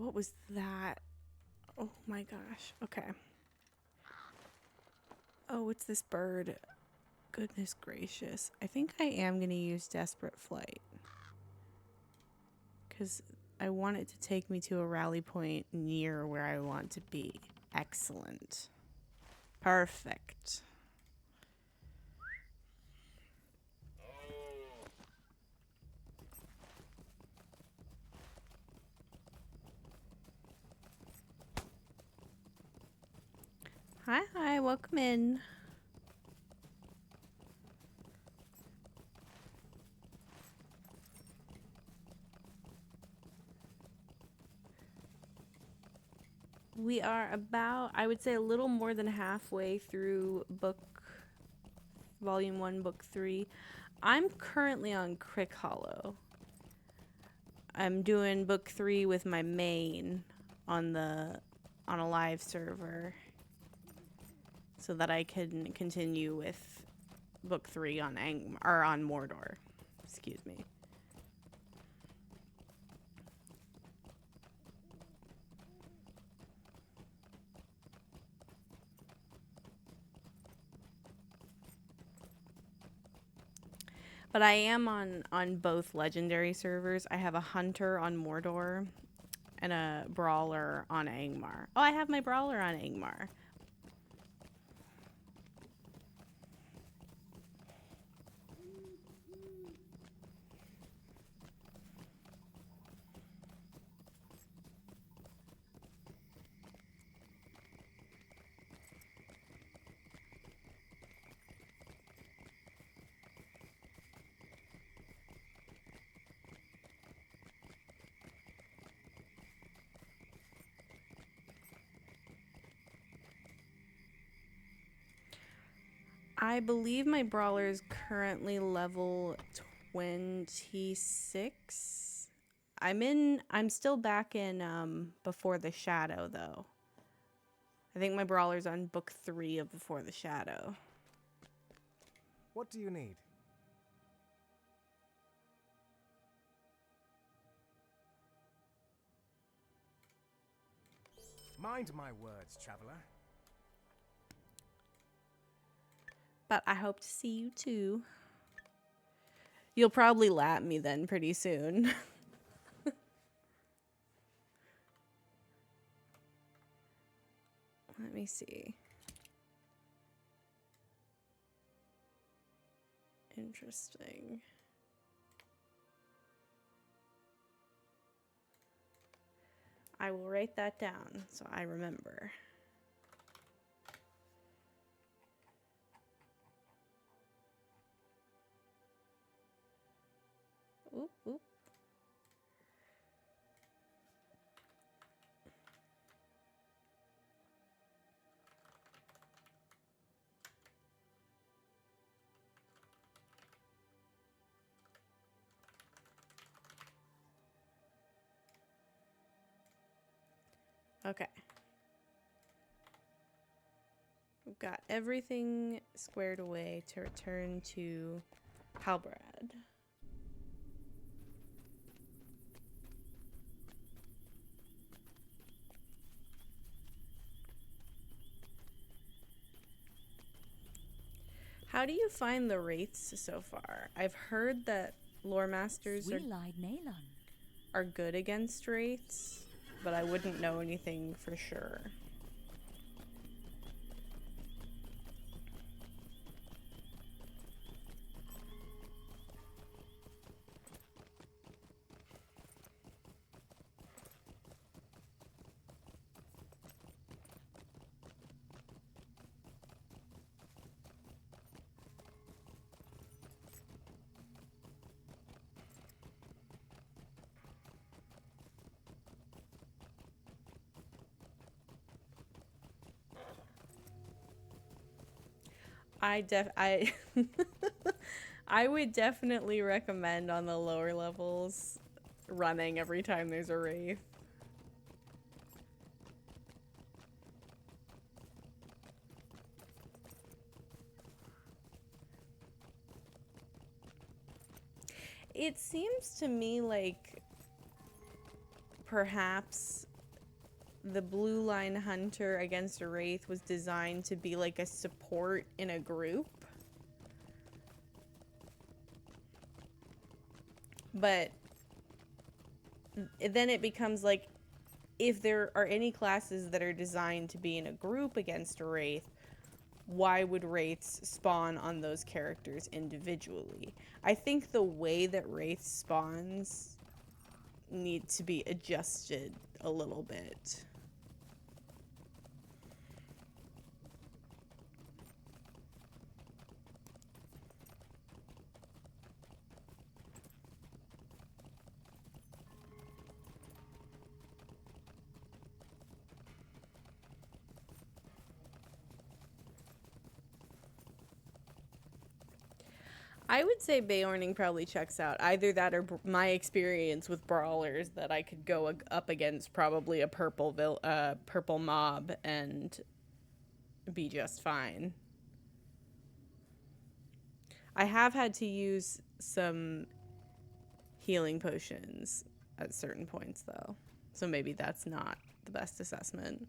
What was that? Oh my gosh. Okay. Oh, it's this bird. Goodness gracious. I think I am going to use Desperate Flight. Because I want it to take me to a rally point near where I want to be. Excellent. Perfect. Hi, welcome in. We are about, I would say, a little more than halfway through Volume 1, Book 3. I'm currently on Crick Hollow. I'm doing Book 3 with my main on a live server so that I can continue with Book 3 on on Mordor. Excuse me. But I am on both legendary servers. I have a hunter on Mordor and a brawler on Angmar. Oh, I have my brawler on Angmar. I believe my brawler is currently level 26. I'm still back in Before the Shadow though. I think my brawler's on book 3 of Before the Shadow. What do you need? Mind my words, traveler. But I hope to see you too. You'll probably lap me then pretty soon. Let me see. Interesting. I will write that down so I remember. Oop, oop. Okay. We've got everything squared away to return to Halbrad. How do you find the wraiths so far? I've heard that lore masters are good against wraiths, but I wouldn't know anything for sure. I I would definitely recommend on the lower levels running every time there's a wraith. It seems to me like perhaps the blue line hunter against a wraith was designed to be like a support in a group. But then it becomes like, if there are any classes that are designed to be in a group against a wraith, why would wraiths spawn on those characters individually? I think the way that wraith spawns need to be adjusted a little bit. I would say Beorning probably checks out. Either that or my experience with brawlers, that I could go up against probably a purple mob and be just fine. I have had to use some healing potions at certain points, though. So maybe that's not the best assessment.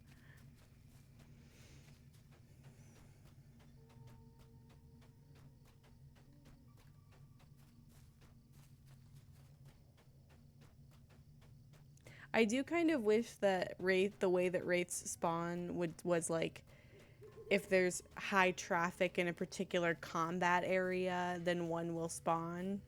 I do kind of wish that the way that wraiths spawn was like, if there's high traffic in a particular combat area, then one will spawn.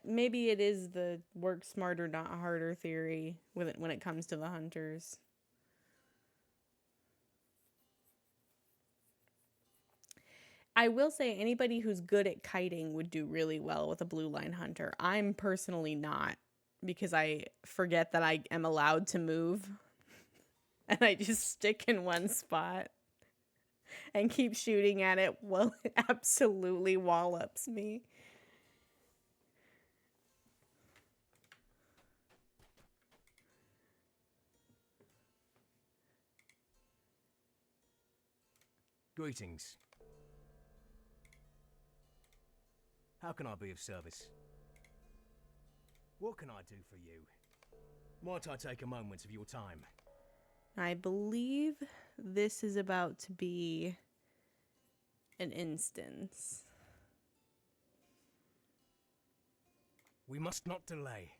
Maybe it is the work smarter, not harder theory when it comes to the hunters. I will say anybody who's good at kiting would do really well with a blue line hunter. I'm personally not, because I forget that I am allowed to move and I just stick in one spot and keep shooting at it while it absolutely wallops me. Greetings. How can I be of service? What can I do for you? Might I take a moment of your time? I believe this is about to be an instance. We must not delay.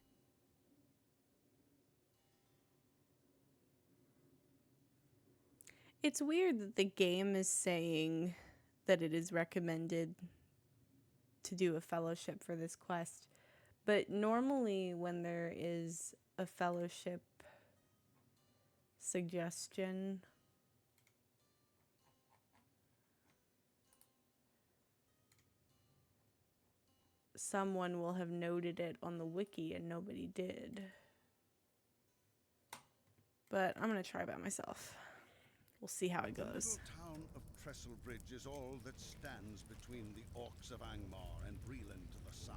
It's weird that the game is saying that it is recommended to do a fellowship for this quest, but normally when there is a fellowship suggestion, someone will have noted it on the wiki and nobody did. But I'm gonna try by myself. We'll see how it The goes. little town of Trestlebridge is all that stands between the Orcs of Angmar and Breland to the south.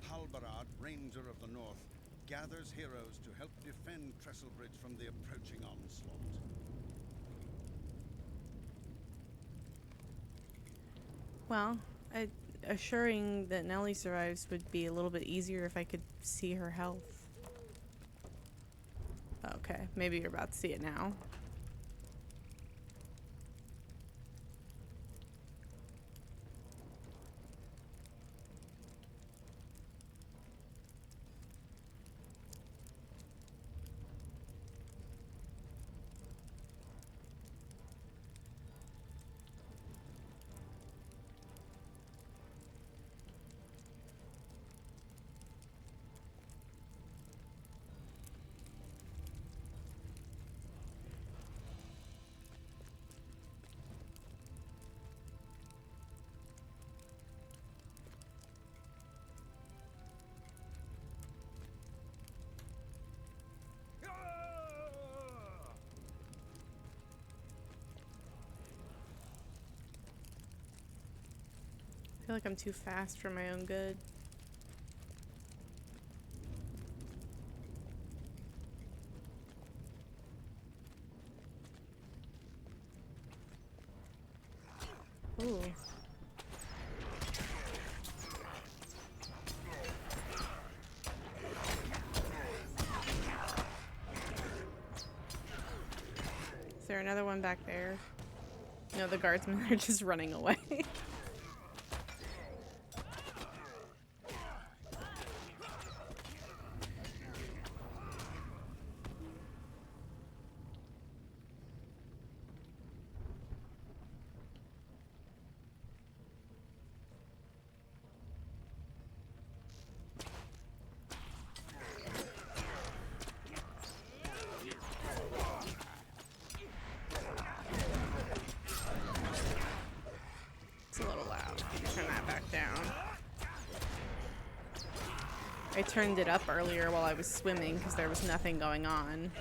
Halbarad, Ranger of the North, gathers heroes to help defend Trestlebridge from the approaching onslaught. Well, assuring that Nellie survives would be a little bit easier if I could see her health. Okay, maybe you're about to see it now. feel like I'm too fast for my own good. Ooh. Is there another one back there? No, the guardsmen are just running away. It's a little loud. Turn that back down. I turned it up earlier while I was swimming because there was nothing going on.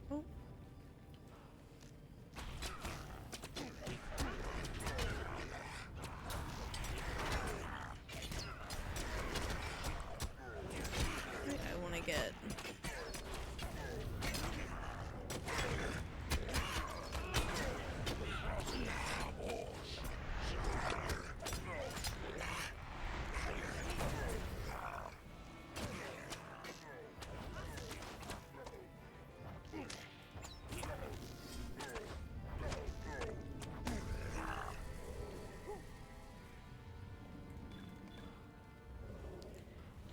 Oh. I want to get...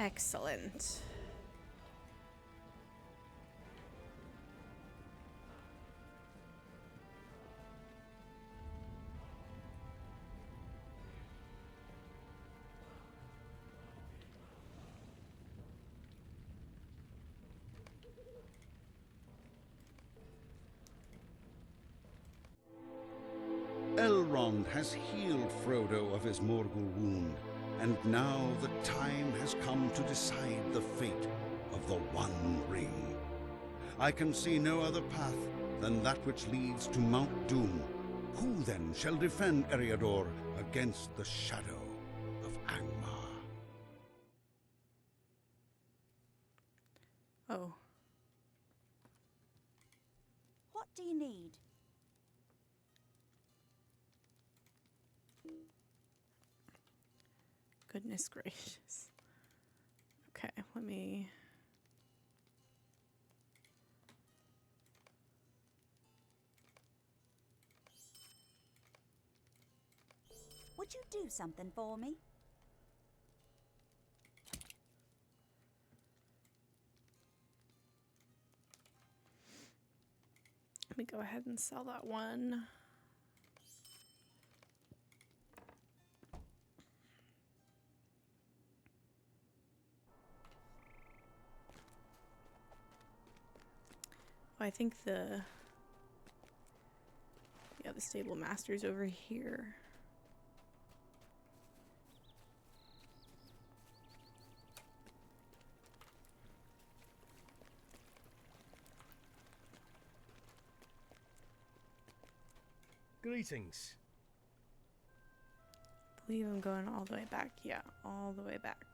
Excellent. Elrond has healed Frodo of his Morgul wound, and now the time has come to decide the fate of the One Ring. I can see no other path than that which leads to Mount Doom. Who then shall defend Eriador against the shadow of Angmar? Oh. What do you need? Goodness gracious. Okay, let me... Would you do something for me? Let me go ahead and sell that one. I think the stable master's over here. Greetings. I believe I'm going all the way back. Yeah, all the way back.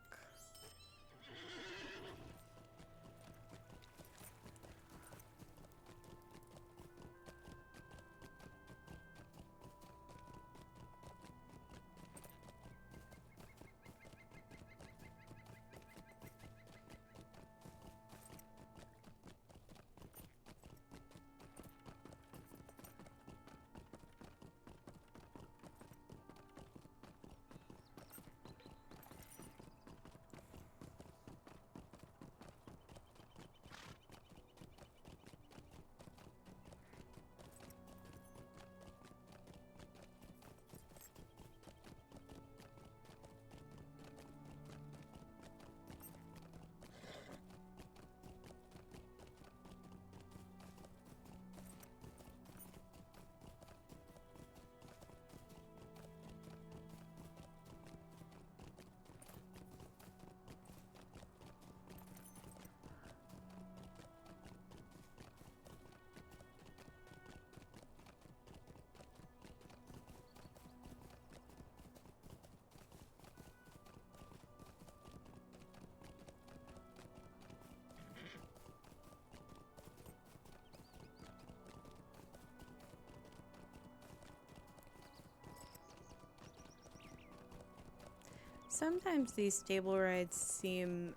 Sometimes these stable rides seem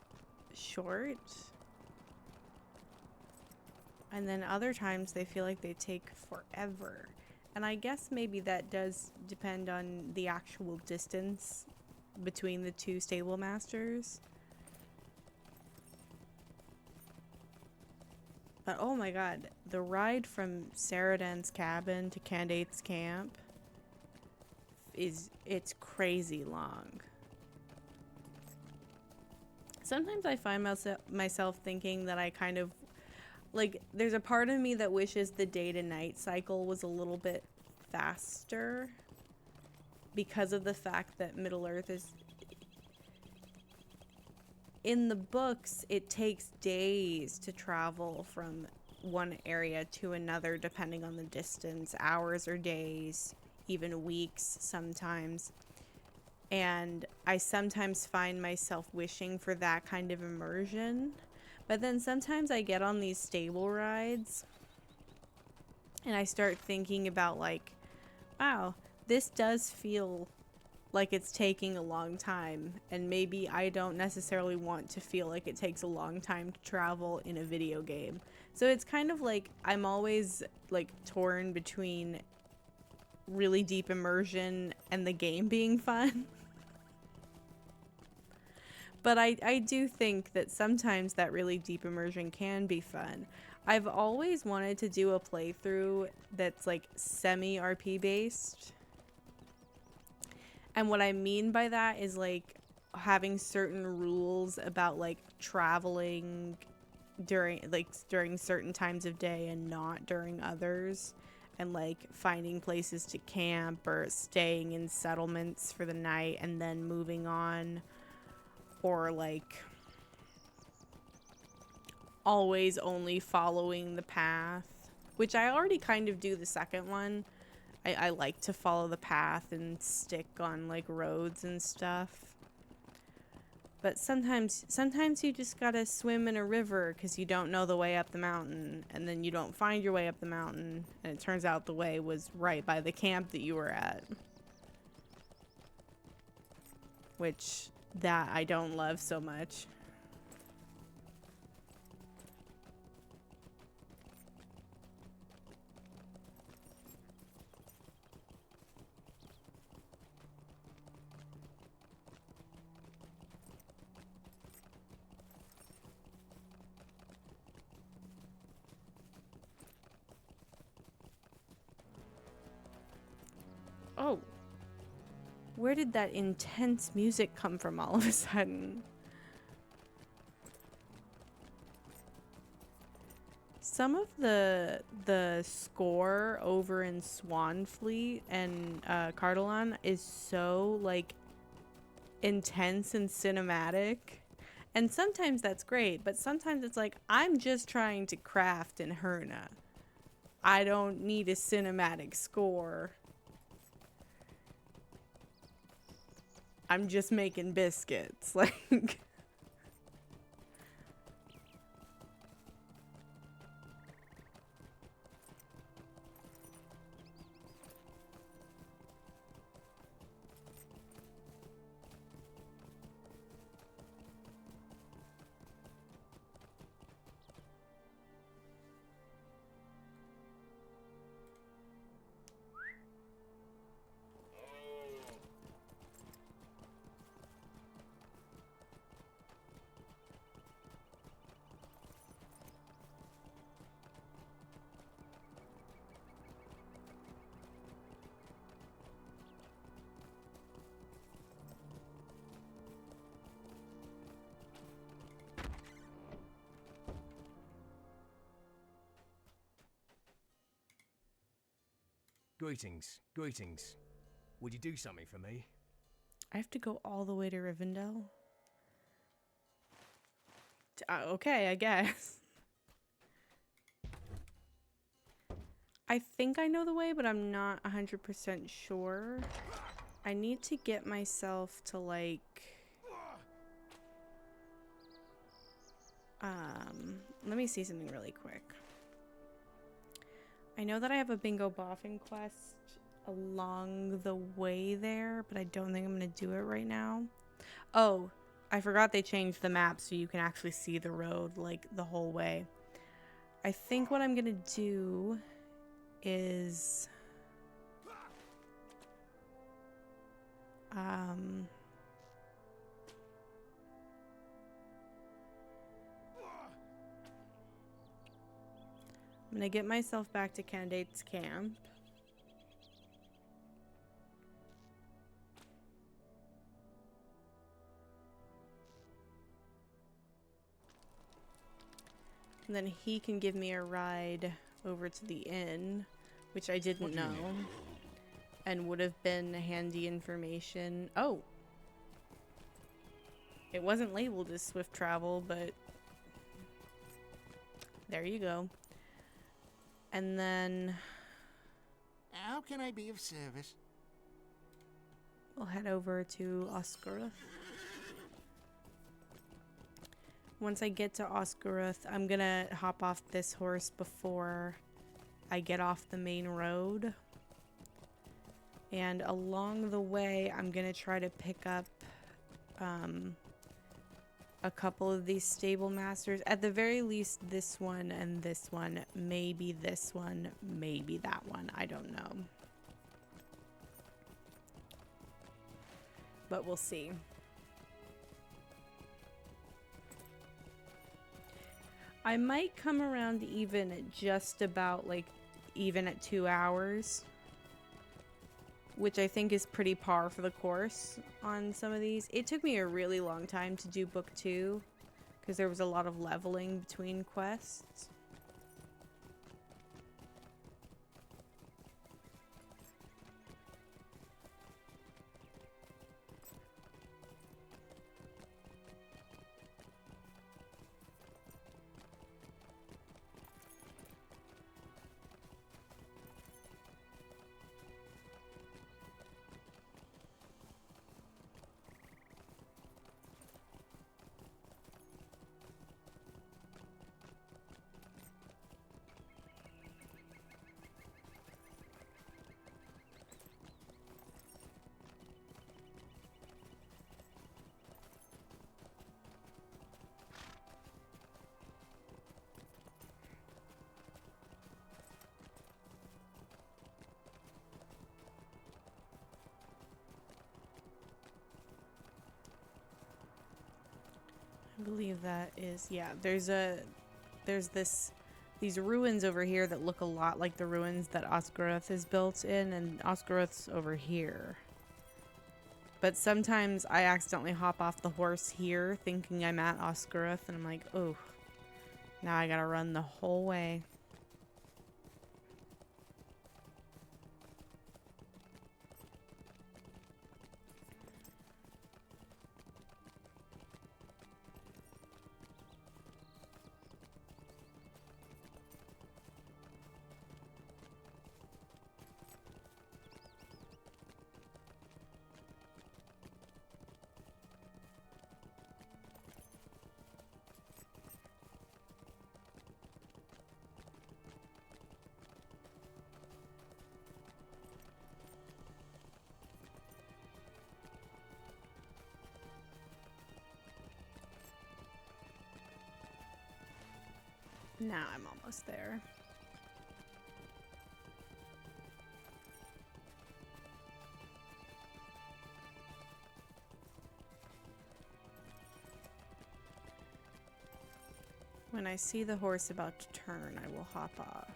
short. And then other times they feel like they take forever. And I guess maybe that does depend on the actual distance between the two stable masters. But oh my god, the ride from Saraden's cabin to Candate's camp it's crazy long. Sometimes I find myself thinking that I kind of like, there's a part of me that wishes the day to night cycle was a little bit faster because of the fact that Middle Earth is, in the books, it takes days to travel from one area to another depending on the distance, hours or days, even weeks sometimes. And I sometimes find myself wishing for that kind of immersion. But then sometimes I get on these stable rides and I start thinking about like, wow, this does feel like it's taking a long time, and maybe I don't necessarily want to feel like it takes a long time to travel in a video game. So it's kind of like I'm always like torn between really deep immersion and the game being fun. But I do think that sometimes that really deep immersion can be fun. I've always wanted to do a playthrough that's like semi-RP based. And what I mean by that is like having certain rules about like traveling during certain times of day and not during others. And like finding places to camp or staying in settlements for the night and then moving on. Or like always only following the path, which I already kind of do the second one. I like to follow the path and stick on like roads and stuff. But sometimes you just gotta swim in a river because you don't know the way up the mountain, and then you don't find your way up the mountain, and it turns out the way was right by the camp that you were at. Which that I don't love so much. Oh. Where did that intense music come from all of a sudden? Some of the score over in Swanfleet and Cardolan is so like intense and cinematic. And sometimes that's great, but sometimes it's like, I'm just trying to craft in Herna. I don't need a cinematic score. I'm just making biscuits. Like... Greetings, greetings. Would you do something for me? I have to go all the way to Rivendell? Okay, I guess. I think I know the way, but I'm not 100% sure. I need to get myself to, like... let me see something really quick. I know that I have a bingo boffin quest along the way there, but I don't think I'm going to do it right now. Oh, I forgot they changed the map so you can actually see the road, like, the whole way. I think what I'm gonna do is... I'm gonna get myself back to Candidate's Camp. And then he can give me a ride over to the inn, which I didn't know. And would have been handy information. Oh! It wasn't labeled as swift travel, but there you go. And then How can I be of service? we'll head over to Oscaroth. Once I get to Oscaroth, I'm gonna hop off this horse before I get off the main road. And along the way, I'm gonna try to pick up a couple of these stable masters. At the very least, this one and this one. Maybe this one, maybe that one. I don't know. But we'll see. I might come around even at just about, like, even at 2 hours. Which I think is pretty par for the course on some of these. It took me a really long time to do book 2. Because there was a lot of leveling between quests. I believe that is, yeah, there's these ruins over here that look a lot like the ruins that Oscaroth is built in, and Oscaroth's over here. But sometimes I accidentally hop off the horse here thinking I'm at Oscaroth, and I'm like, oh, now I gotta run the whole way. Now I'm almost there. When I see the horse about to turn, I will hop off.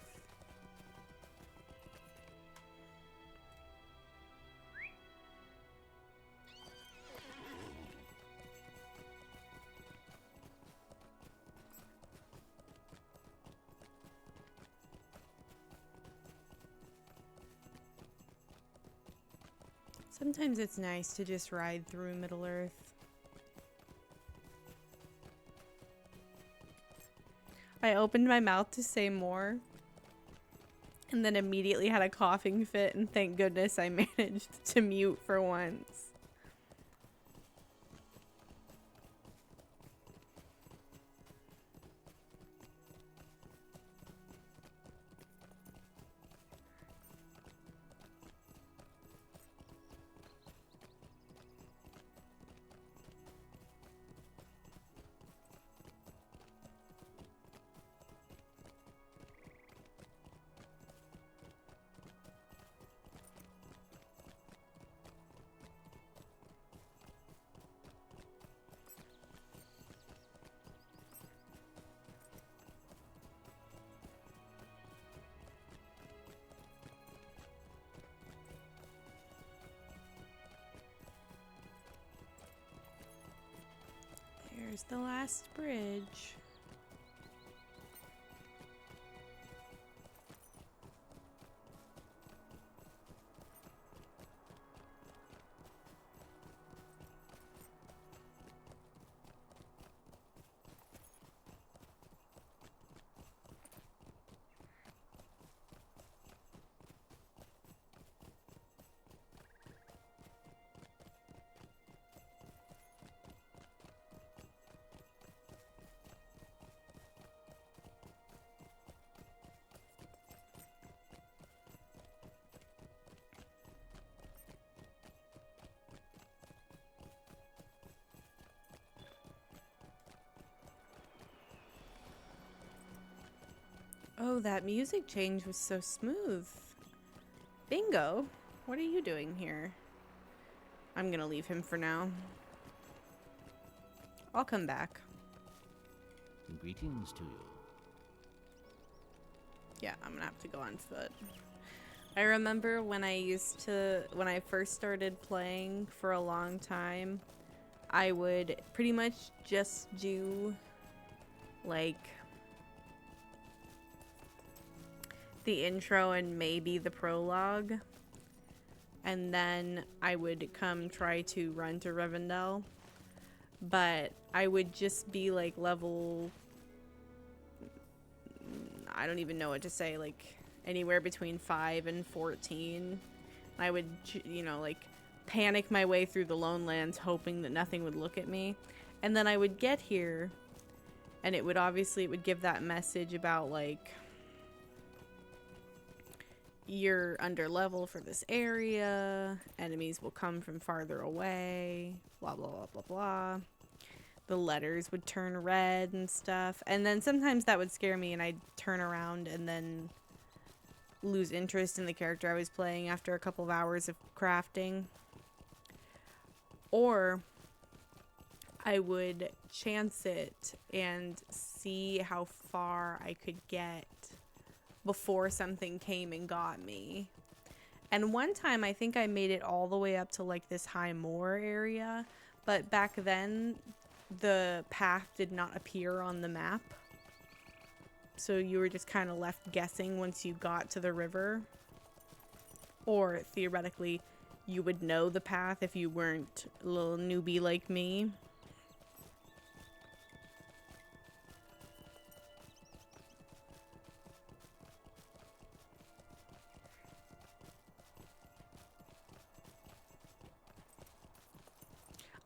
Sometimes it's nice to just ride through Middle-earth. I opened my mouth to say more, and then immediately had a coughing fit, and thank goodness I managed to mute for once. There's the last bridge. Oh, that music change was so smooth. Bingo, what are you doing here? I'm gonna leave him for now. I'll come back. Greetings to you. Yeah, I'm gonna have to go on foot. I remember when I first started playing for a long time, I would pretty much just do like the intro and maybe the prologue, and then I would come try to run to Rivendell, but I would just be like level, I don't even know what to say, like anywhere between 5 and 14. I would, you know, like panic my way through the Lone Lands hoping that nothing would look at me, and then I would get here and it would give that message about like, you're under level for this area, enemies will come from farther away, blah blah blah blah blah. The letters would turn red and stuff, and then sometimes that would scare me and I'd turn around and then lose interest in the character I was playing after a couple of hours of crafting. Or I would chance it and see how far I could get before something came and got me. And one time I think I made it all the way up to like this high moor area, but back then the path did not appear on the map, so you were just kind of left guessing once you got to the river. Or theoretically you would know the path if you weren't a little newbie like me.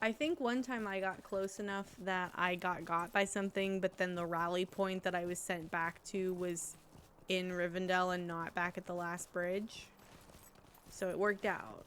I think one time I got close enough that I got by something, but then the rally point that I was sent back to was in Rivendell and not back at the last bridge. So it worked out.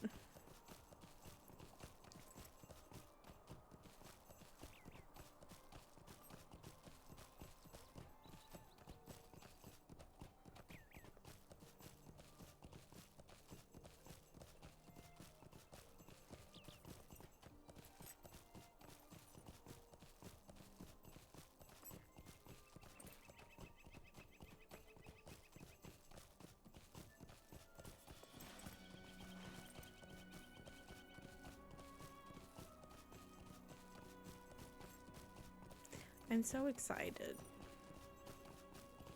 I'm so excited.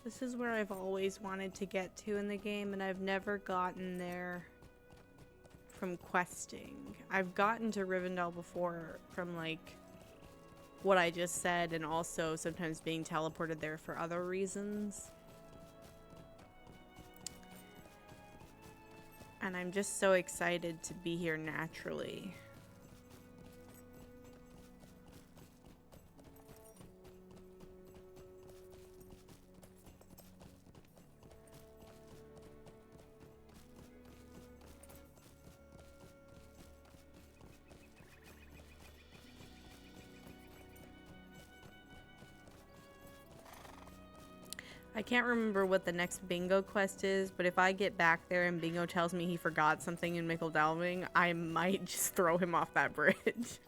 This is where I've always wanted to get to in the game, and I've never gotten there from questing. I've gotten to Rivendell before from like what I just said, and also sometimes being teleported there for other reasons. And I'm just so excited to be here naturally. I can't remember what the next bingo quest is, but if I get back there and bingo tells me he forgot something in Mickledalving, I might just throw him off that bridge.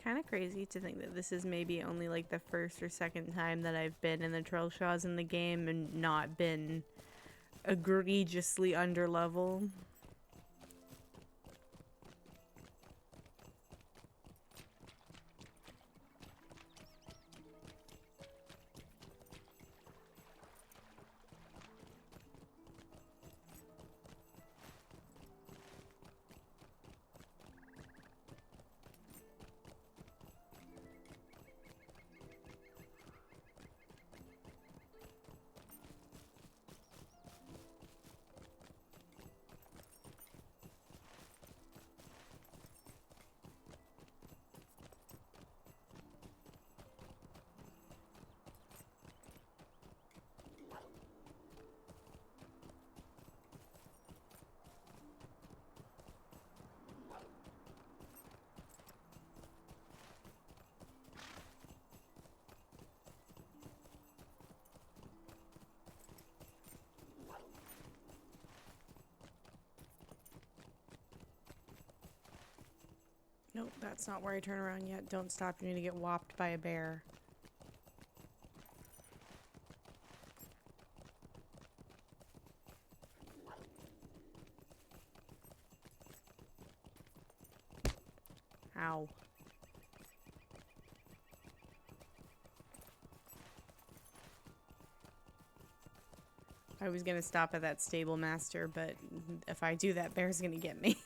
Kind of crazy to think that this is maybe only like the first or second time that I've been in the Trillshaws in the game and not been egregiously under level. Nope, that's not where I turn around yet. Don't stop, you're gonna get whopped by a bear. Ow. I was gonna stop at that stable master, but if I do, that bear's gonna get me.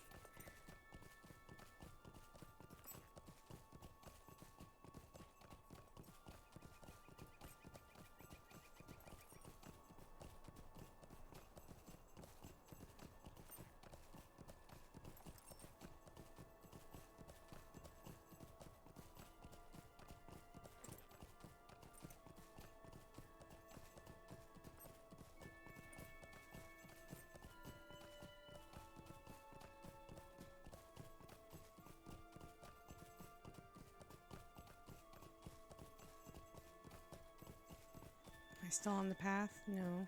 Am I still on the path? No.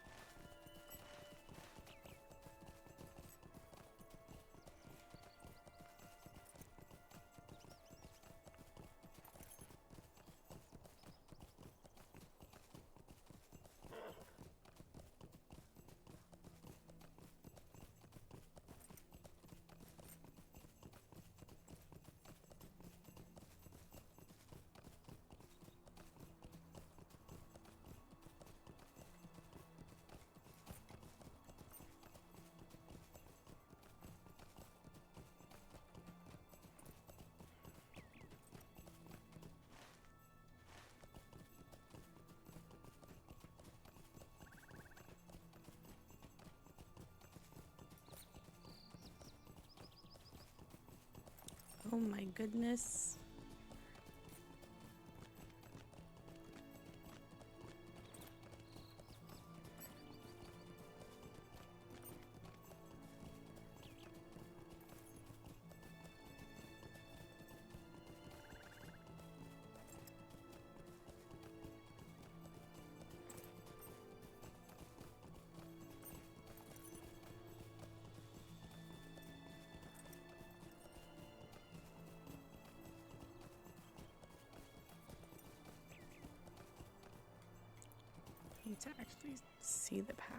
Oh my goodness. Need to actually see the path.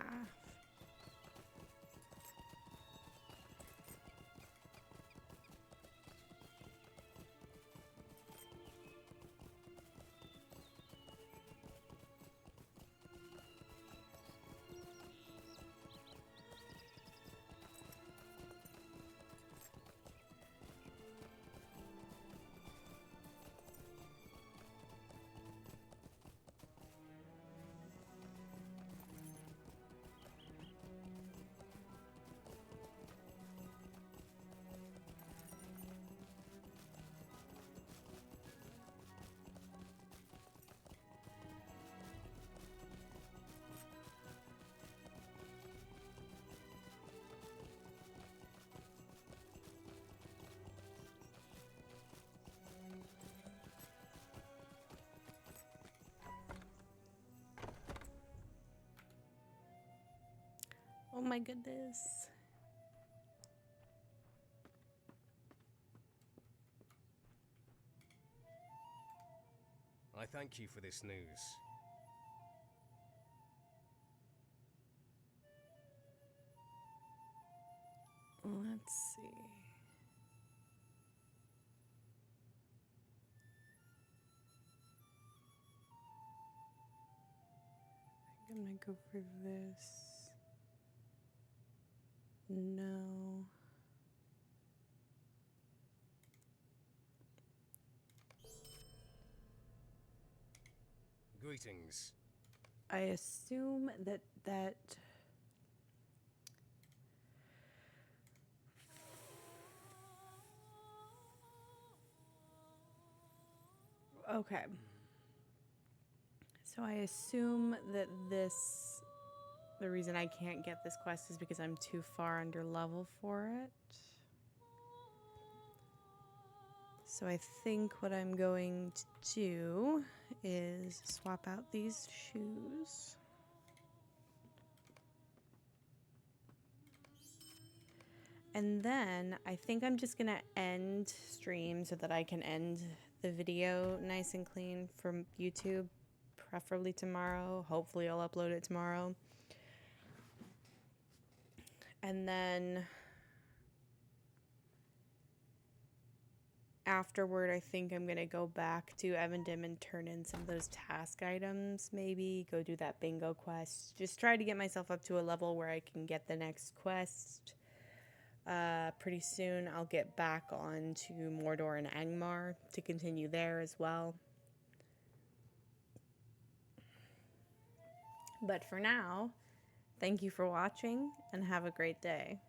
Oh my goodness. I thank you for this news. Let's see. I think I'm gonna go for this. No. Greetings. I assume that okay. So I assume that the reason I can't get this quest is because I'm too far under level for it. So I think what I'm going to do is swap out these shoes. And then I think I'm just gonna end stream so that I can end the video nice and clean from YouTube, preferably tomorrow. Hopefully I'll upload it tomorrow. And then afterward, I think I'm gonna go back to Evandim and turn in some of those task items, maybe go do that bingo quest. Just try to get myself up to a level where I can get the next quest. Pretty soon I'll get back on to Mordor and Angmar to continue there as well. But for now, thank you for watching and have a great day.